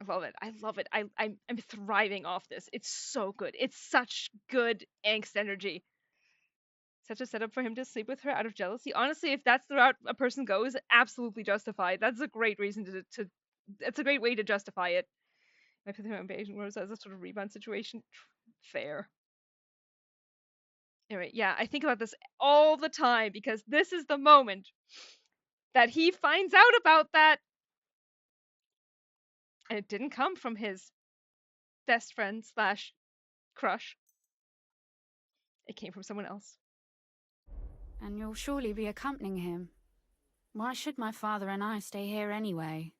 I love it. I love it. I'm thriving off this. It's so good. It's such good angst energy. Such a setup for him to sleep with her out of jealousy. Honestly, if that's the route a person goes, absolutely justified. That's a great reason to it's a great way to justify it. I put him on Beijing Rose as a sort of rebound situation. Fair. Anyway, yeah, I think about this all the time because this is the moment that he finds out about that. And it didn't come from his best friend slash crush. It came from someone else. And you'll surely be accompanying him. Why should my father and I stay here anyway?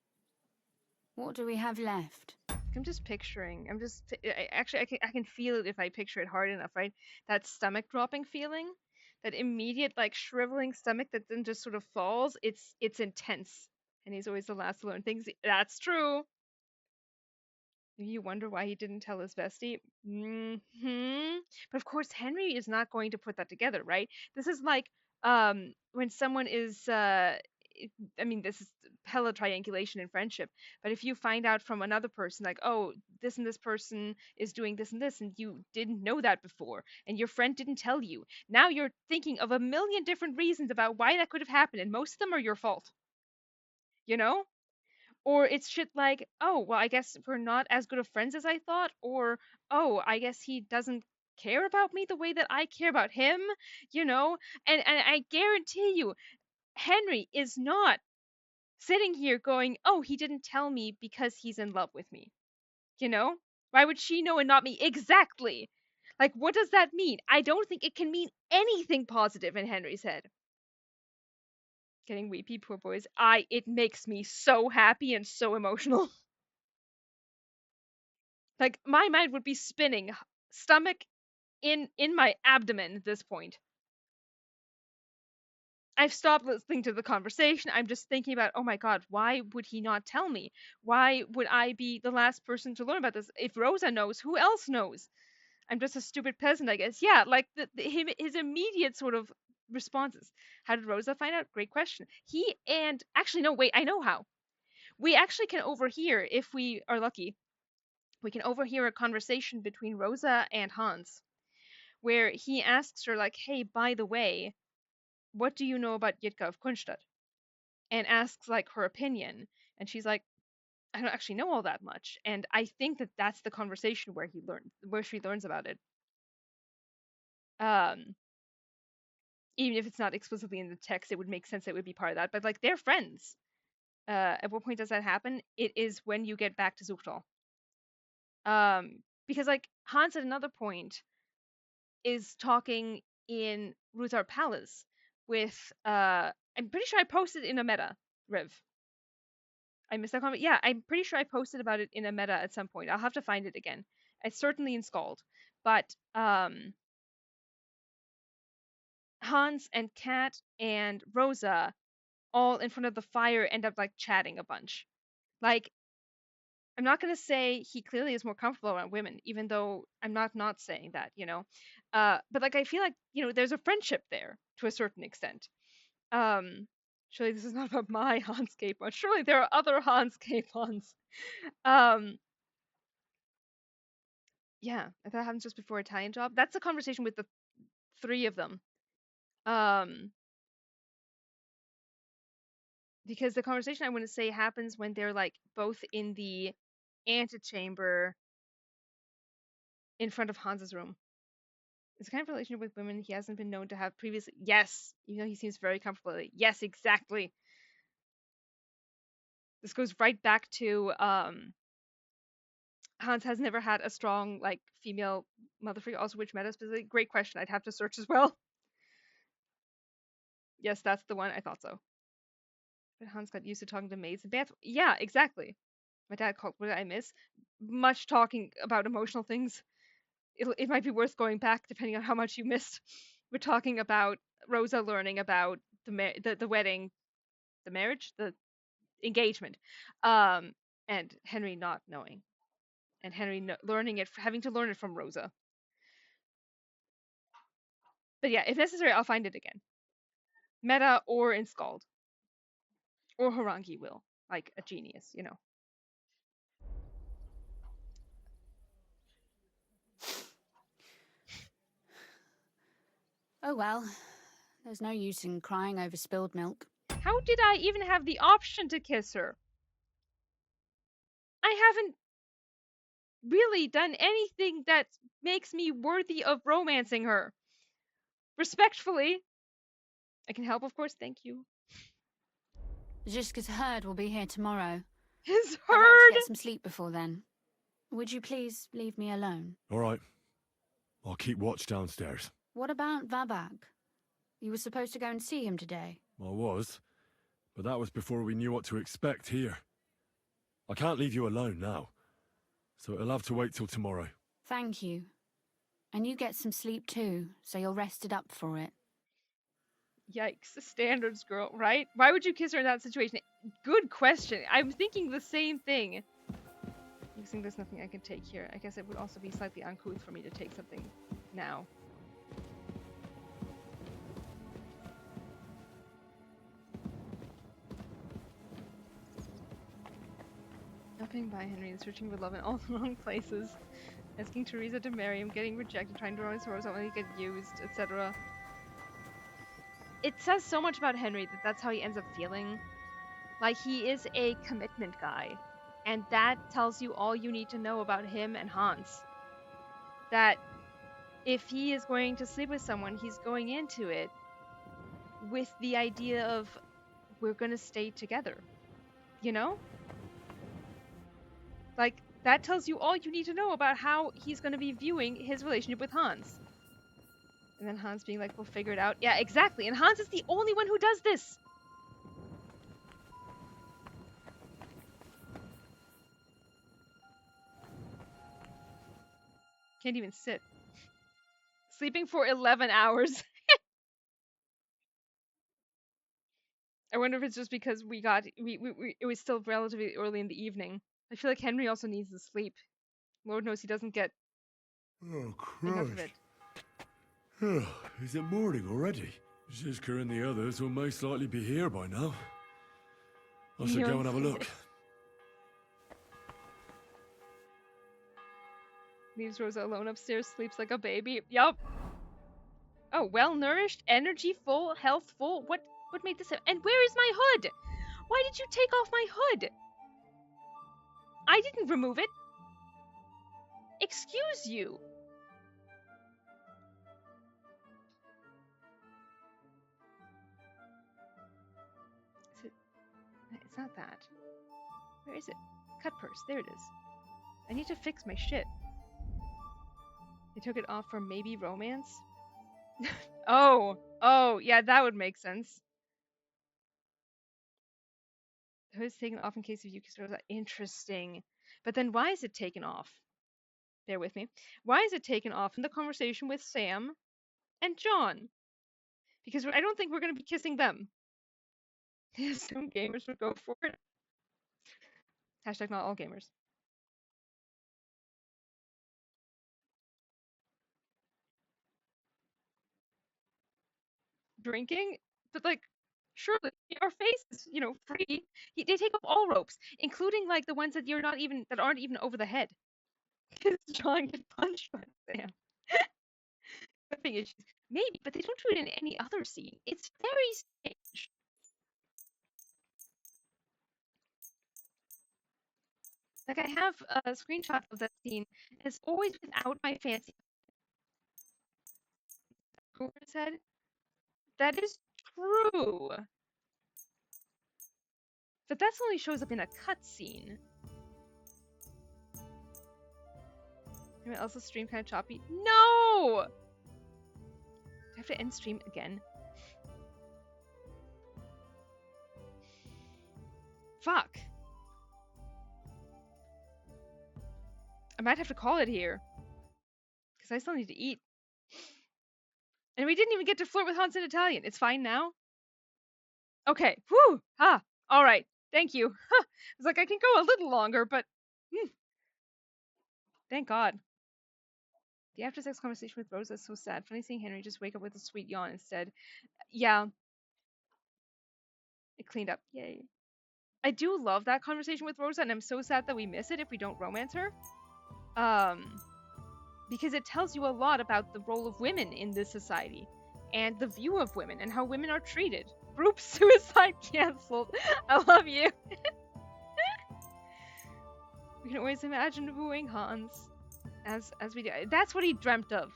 What do we have left? I'm just picturing. I can feel it if I picture it hard enough, right? That stomach dropping feeling, that immediate like shriveling stomach that then just sort of falls. It's intense, and he's always the last to learn things. That's true. You wonder why he didn't tell his bestie. But of course, Henry is not going to put that together, right? This is like when someone is I mean, this is hella triangulation in friendship. But if you find out from another person, like, oh, this and this person is doing this and you didn't know that before, and your friend didn't tell you, now you're thinking of a million different reasons about why that could have happened, and most of them are your fault. You know? Or it's shit like, oh, well, I guess we're not as good of friends as I thought, or oh, I guess he doesn't care about me the way that I care about him, you know? And I guarantee you, Henry is not sitting here going, oh, he didn't tell me because he's in love with me. You know? Why would she know and not me? Exactly. Like, what does that mean? I don't think it can mean anything positive in Henry's head. Getting weepy, poor boys. It makes me so happy and so emotional. Like, my mind would be spinning, stomach in my abdomen at this point. I've stopped listening to the conversation. I'm just thinking about, oh my god, why would he not tell me? Why would I be the last person to learn about this? If Rosa knows, who else knows? I'm just a stupid peasant, I guess. Yeah, like his immediate sort of responses. How did Rosa find out? Great question. He and actually no, wait, I know how. We actually can overhear if we are lucky. We can overhear a conversation between Rosa and Hans, where he asks her like, "Hey, by the way, what do you know about Yitka of Kunstadt?" And asks like her opinion, and she's like, "I don't actually know all that much." And I think that that's the conversation where she learns about it. Um, Even if it's not explicitly in the text, it would make sense that it would be part of that. But like they're friends. At what point does that happen? It is when you get back to Zuchtal. Because like Hans at another point is talking in Ruthar Palace with I'm pretty sure I posted in a meta, Riv. I missed that comment. Yeah, I'm pretty sure I posted about it in a meta at some point. I'll have to find it again. It's certainly in Scald. But Hans and Kat and Rosa all in front of the fire end up like chatting a bunch. Like I'm not gonna say he clearly is more comfortable around women, even though I'm not saying that, you know. But like I feel like there's a friendship there to a certain extent. Um, Surely this is not about my Hans Capon. Surely there are other Hans Capons. Um, yeah, if that happens just before Italian job, that's a conversation with the three of them. Um, because the conversation I want to say happens when they're like both in the antechamber in front of Hans's room. It's the kind of relationship with women he hasn't been known to have previously. Yes, even though he seems very comfortable. Yes, exactly. This goes right back to Hans has never had a strong like female mother figure. Also, which meta specifically? Great question. I'd have to search as well. Yes, that's the one. I thought so. But Hans got used to talking to maids and bath. Yeah, exactly. My dad called. What did I miss? Much talking about emotional things. It might be worth going back depending on how much you missed. We're talking about Rosa learning about the wedding, the marriage, the engagement, and Henry not knowing, and Henry learning it, having to learn it from Rosa. But yeah, if necessary, I'll find it again. Meta or in Scald. Or Harangi will, like a genius, you know. Oh well, there's no use in crying over spilled milk. How did I even have the option to kiss her? I haven't really done anything that makes me worthy of romancing her. Respectfully. I can help, of course, thank you. Ziska's herd will be here tomorrow. His I'd like to herd! get some sleep before then. Would you please leave me alone? All right. I'll keep watch downstairs. What about Vabak? You were supposed to go and see him today. I was, but that was before we knew what to expect here. I can't leave you alone now, so it'll have to wait till tomorrow. Thank you. And you get some sleep too, so you're rested up for it. Yikes, standards, girl, right? Why would you kiss her in that situation? Good question. I'm thinking the same thing. You think there's nothing I can take here. I guess it would also be slightly uncouth for me to take something now. Nothing by Henry, searching for love in all the wrong places. Asking Teresa to marry him, getting rejected, trying to run his horse, only get used, etc. It says so much about Henry that that's how he ends up feeling. Like, he is a commitment guy. And that tells you all you need to know about him and Hans. That if he is going to sleep with someone, he's going into it with the idea of, we're gonna stay together. You know? Like, that tells you all you need to know about how he's gonna be viewing his relationship with Hans. And then Hans being like, we'll figure it out. Yeah, exactly. And Hans is the only one who does this. Can't even sit. Sleeping for 11 hours. I wonder if it's just because it was still relatively early in the evening. I feel like Henry also needs the sleep. Lord knows he doesn't get Oh, enough of it. Is it morning already? Ziska and the others will most likely be here by now. I should go and have a look. Leaves Rosa alone upstairs, sleeps like a baby. Yup. Oh, well nourished, energy full, health full. What made this? And where is my hood? Why did you take off my hood? I didn't remove it. Excuse you. Is it? It's not that. Where is it? Cut purse. There it is. I need to fix my shit. They took it off for maybe romance? Oh, yeah, that would make sense. The hood's taken off in case of you kiss Rosa. Interesting. But then why is it taken off? Bear with me. Why is it taken off in the conversation with Sam and John? Because I don't think we're going to be kissing them. Some gamers would go for it. Hashtag not all gamers. Drinking? But like, surely our face is, free. They take off all ropes, including like the ones that aren't even over the head. Because John gets punched by Sam. Having issues. Maybe, but they don't do it in any other scene. It's very strange. Like, I have a screenshot of that scene. It's always without my fancy over his head. That is true. But that only shows up in a cutscene. Anyone else's stream kind of choppy? No! Do I have to end stream again? Fuck. I might have to call it here. Because I still need to eat. And we didn't even get to flirt with Hans in Italian. It's fine now? Okay. Whew. Alright. Thank you. It's like I can go a little longer, but... Thank God. The after-sex conversation with Rosa is so sad. Funny seeing Henry just wake up with a sweet yawn instead. Yeah. It cleaned up. Yay. I do love that conversation with Rosa, and I'm so sad that we miss it if we don't romance her. Because it tells you a lot about the role of women in this society, and the view of women, and how women are treated. Group suicide cancelled. I love you. We can always imagine wooing Hans. As we do. That's what he dreamt of.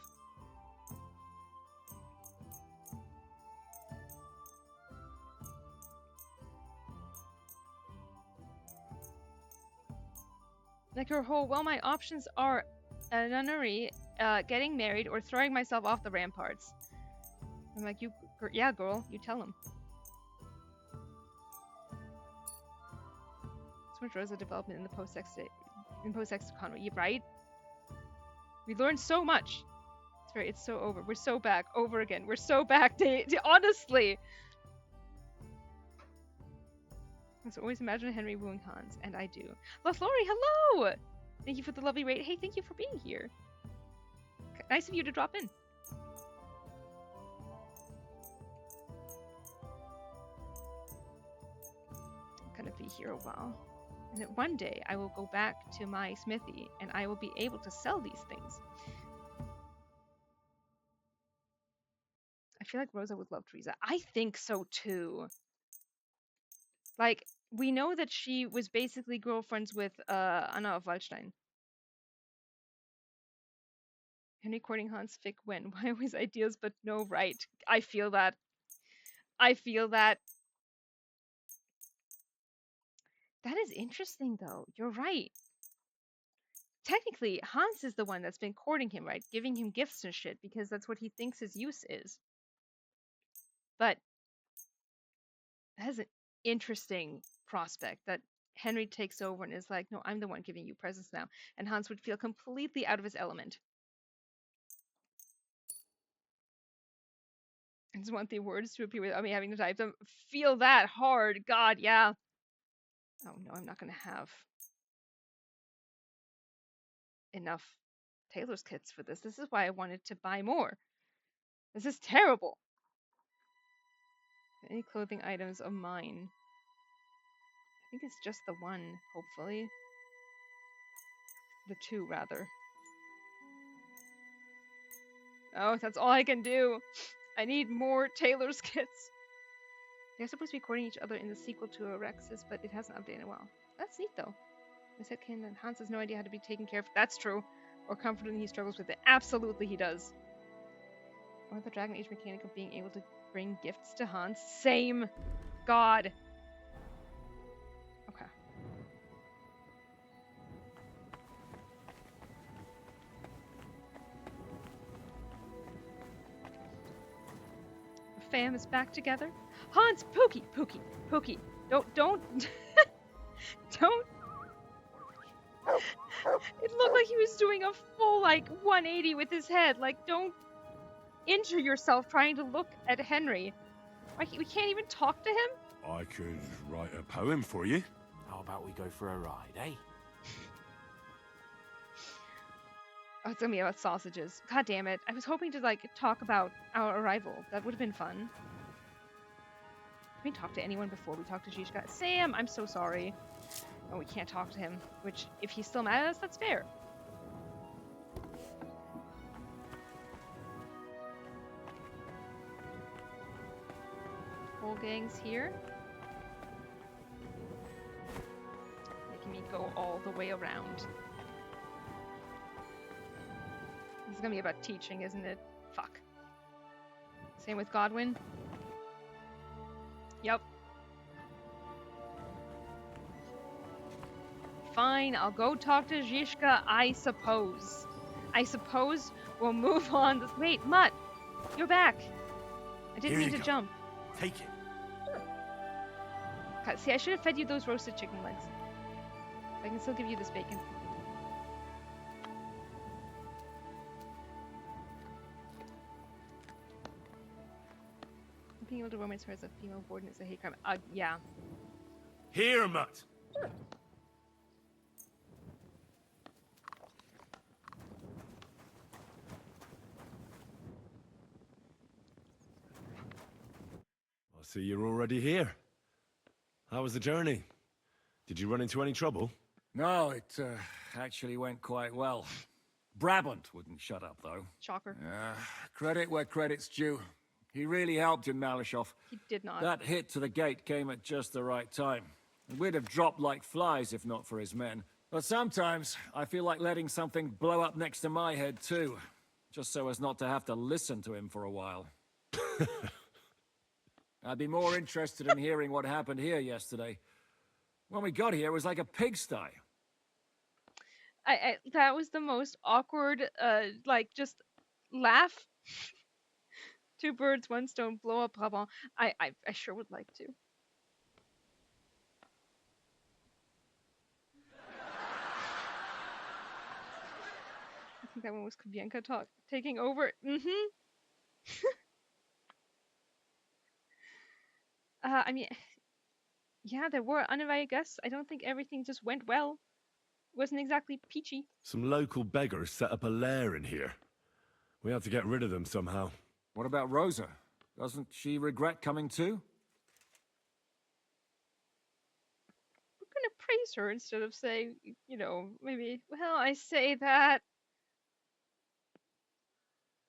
Like her whole, well, my options are a nunnery, getting married, or throwing myself off the ramparts. I'm like, yeah, girl, you tell him. So much Rosa development in the post-sex economy, right? We learned so much. It's so over. We're so back. Over again. We're so back. Honestly. So always imagine Henry wooing Hans, and I do. Lothlori, hello! Thank you for the lovely rate. Hey, thank you for being here. Nice of you to drop in. I'm gonna be here a while. And that one day I will go back to my smithy and I will be able to sell these things. I feel like Rosa would love Teresa. I think so too. Like, we know that she was basically girlfriends with Anna of Waldstein. Henry courting Hans Fick when? Why always ideas but no right? I feel that. I feel that. That is interesting though. You're right. Technically, Hans is the one that's been courting him, right? Giving him gifts and shit because that's what he thinks his use is. But that is an interesting prospect that Henry takes over and is like, no, I'm the one giving you presents now. And Hans would feel completely out of his element. I just want the words to appear without me having to type them. Feel that hard. God, yeah. Oh, no, I'm not going to have enough tailor's kits for this. This is why I wanted to buy more. This is terrible. Any clothing items of mine? I think it's just the one, hopefully. The two, rather. Oh, that's all I can do. I need more tailor's kits. They're supposed to be courting each other in the sequel to Alexis, but it hasn't updated in a while. That's neat, though. Miss Hetkin and Hans has no idea how to be taken care of. That's true. Or comforted when he struggles with it. Absolutely, he does. Or the Dragon Age mechanic of being able to bring gifts to Hans. Same. God. Okay. The fam is back together. Hans, Pookie. Don't. Don't. It looked like he was doing a full, 180 with his head. Don't injure yourself trying to look at Henry. We can't even talk to him? I could write a poem for you. How about we go for a ride, eh? Oh, it's gonna be about sausages. God damn it. I was hoping to, talk about our arrival. That would have been fun. Can we talk to anyone before we talk to Zhishka? Sam, I'm so sorry. Oh, we can't talk to him. Which, if he's still mad at us, that's fair. Whole gang's here. Making me go all the way around. This is gonna be about teaching, isn't it? Fuck. Same with Godwin. Yep. Fine, I'll go talk to Zhishka, I suppose. I suppose we'll move on this— Wait, Mutt! You're back! I didn't mean to jump. Take it. cut. See, I should have fed you those roasted chicken legs. I can still give you this bacon. Being able to romance her as a female warden is a hate crime. Yeah. Here, Mutt. I see you're already here. How was the journey? Did you run into any trouble? No, it actually went quite well. Brabant wouldn't shut up, though. Shocker. Credit where credit's due. He really helped in Malishov. He did not. That hit to the gate came at just the right time. We'd have dropped like flies if not for his men. But sometimes, I feel like letting something blow up next to my head, too. Just so as not to have to listen to him for a while. I'd be more interested in hearing what happened here yesterday. When we got here, it was like a pigsty. That was the most awkward, like, just laugh. Two birds, one stone, blow up, blah, blah. I sure would like to. I think that one was Kubienka taking over. I mean, yeah, there were uninvited guests. I don't think everything just went well. It wasn't exactly peachy. Some local beggars set up a lair in here. We had to get rid of them somehow. What about Rosa? Doesn't she regret coming too? We're gonna praise her instead of saying, you know, maybe, well, I say that.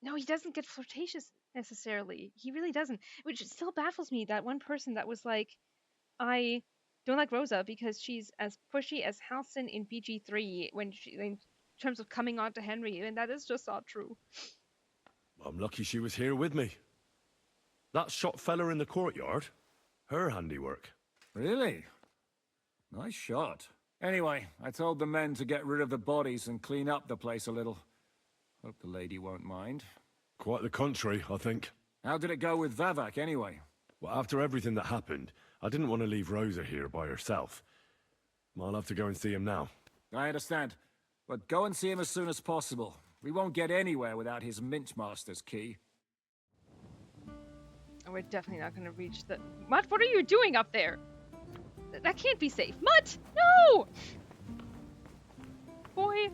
No, he doesn't get flirtatious necessarily. He really doesn't. Which still baffles me that one person that was like, I don't like Rosa because she's as pushy as Halcyon in BG3 in terms of coming on to Henry, and that is just not true. I'm lucky she was here with me. That shot fella in the courtyard, her handiwork. Really? Nice shot. Anyway, I told the men to get rid of the bodies and clean up the place a little. Hope the lady won't mind. Quite the contrary, I think. How did it go with Vavak, anyway? Well, after everything that happened, I didn't want to leave Rosa here by herself. I'll have to go and see him now. I understand. But go and see him as soon as possible. We won't get anywhere without his Mintmaster's key. And we're definitely not going to reach the... Mutt, what are you doing up there? That can't be safe. Mutt! No! Boy.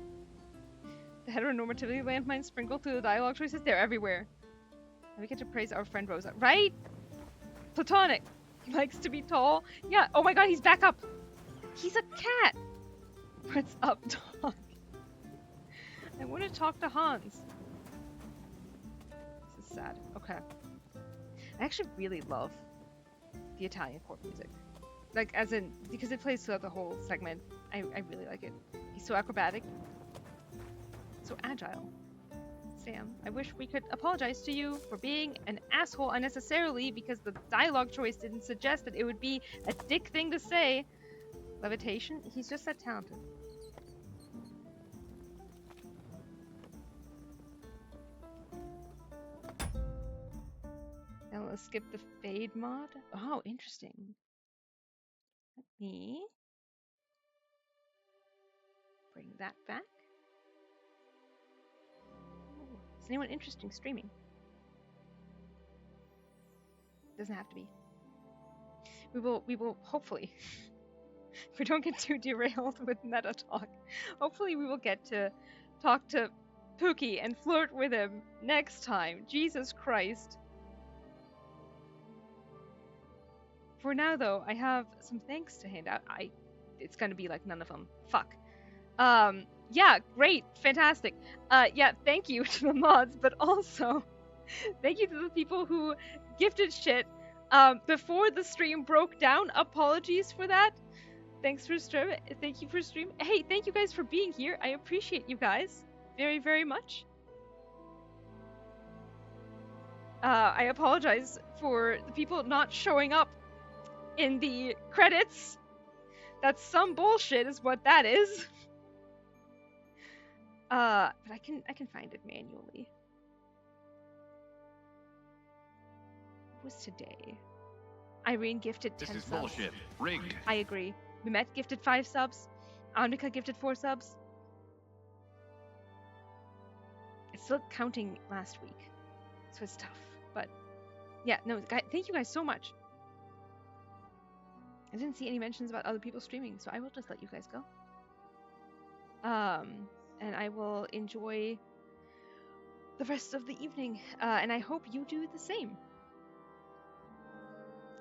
The heteronormativity landmines sprinkled through the dialogue choices. They're everywhere. And we get to praise our friend Rosa. Right? Platonic. He likes to be tall. Yeah. Oh my god, he's back up. He's a cat. What's up, dog? I want to talk to Hans. This is sad. Okay. I actually really love the Italian court music. Like, as in, because it plays throughout the whole segment. I really like it. He's so acrobatic. So agile. Sam, I wish we could apologize to you for being an asshole unnecessarily because the dialogue choice didn't suggest that it would be a dick thing to say. Levitation? He's just that talented. Now let's skip the fade mod. Oh, interesting. Let me bring that back. Ooh, is anyone interesting streaming? Doesn't have to be. We will hopefully, if we don't get too derailed with meta talk, hopefully we will get to talk to Pookie and flirt with him next time. Jesus Christ. For now, though, I have some thanks to hand out. It's gonna be like none of them. Fuck. Yeah, great, fantastic. Yeah, thank you to the mods, but also thank you to the people who gifted shit before the stream broke down. Apologies for that. Thanks for stream. Thank you for stream. Hey, thank you guys for being here. I appreciate you guys very, very much. I apologize for the people not showing up in the credits. That's some bullshit is what that is. But I can find it manually. What was today? Irene gifted 10 This is subs. bullshit. Rigged. I agree. Mehmet gifted 5 subs. Annika gifted 4 subs. It's still counting last week, so it's tough. But yeah, no, thank you guys so much. I didn't see any mentions about other people streaming, so I will just let you guys go. And I will enjoy the rest of the evening, and I hope you do the same.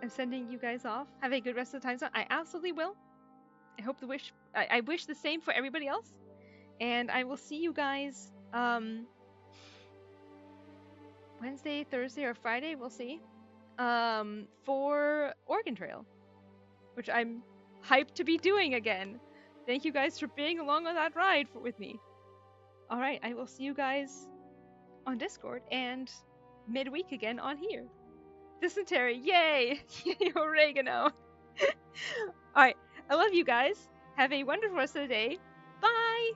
I'm sending you guys off. Have a good rest of the time zone. I absolutely will. I hope I wish the same for everybody else. And I will see you guys Wednesday, Thursday, or Friday. We'll see. For Oregon Trail, which I'm hyped to be doing again. Thank you guys for being along on that ride with me. All right, I will see you guys on Discord and midweek again on here. Dysentery, yay! Yay, oregano! Alright, I love you guys. Have a wonderful rest of the day. Bye!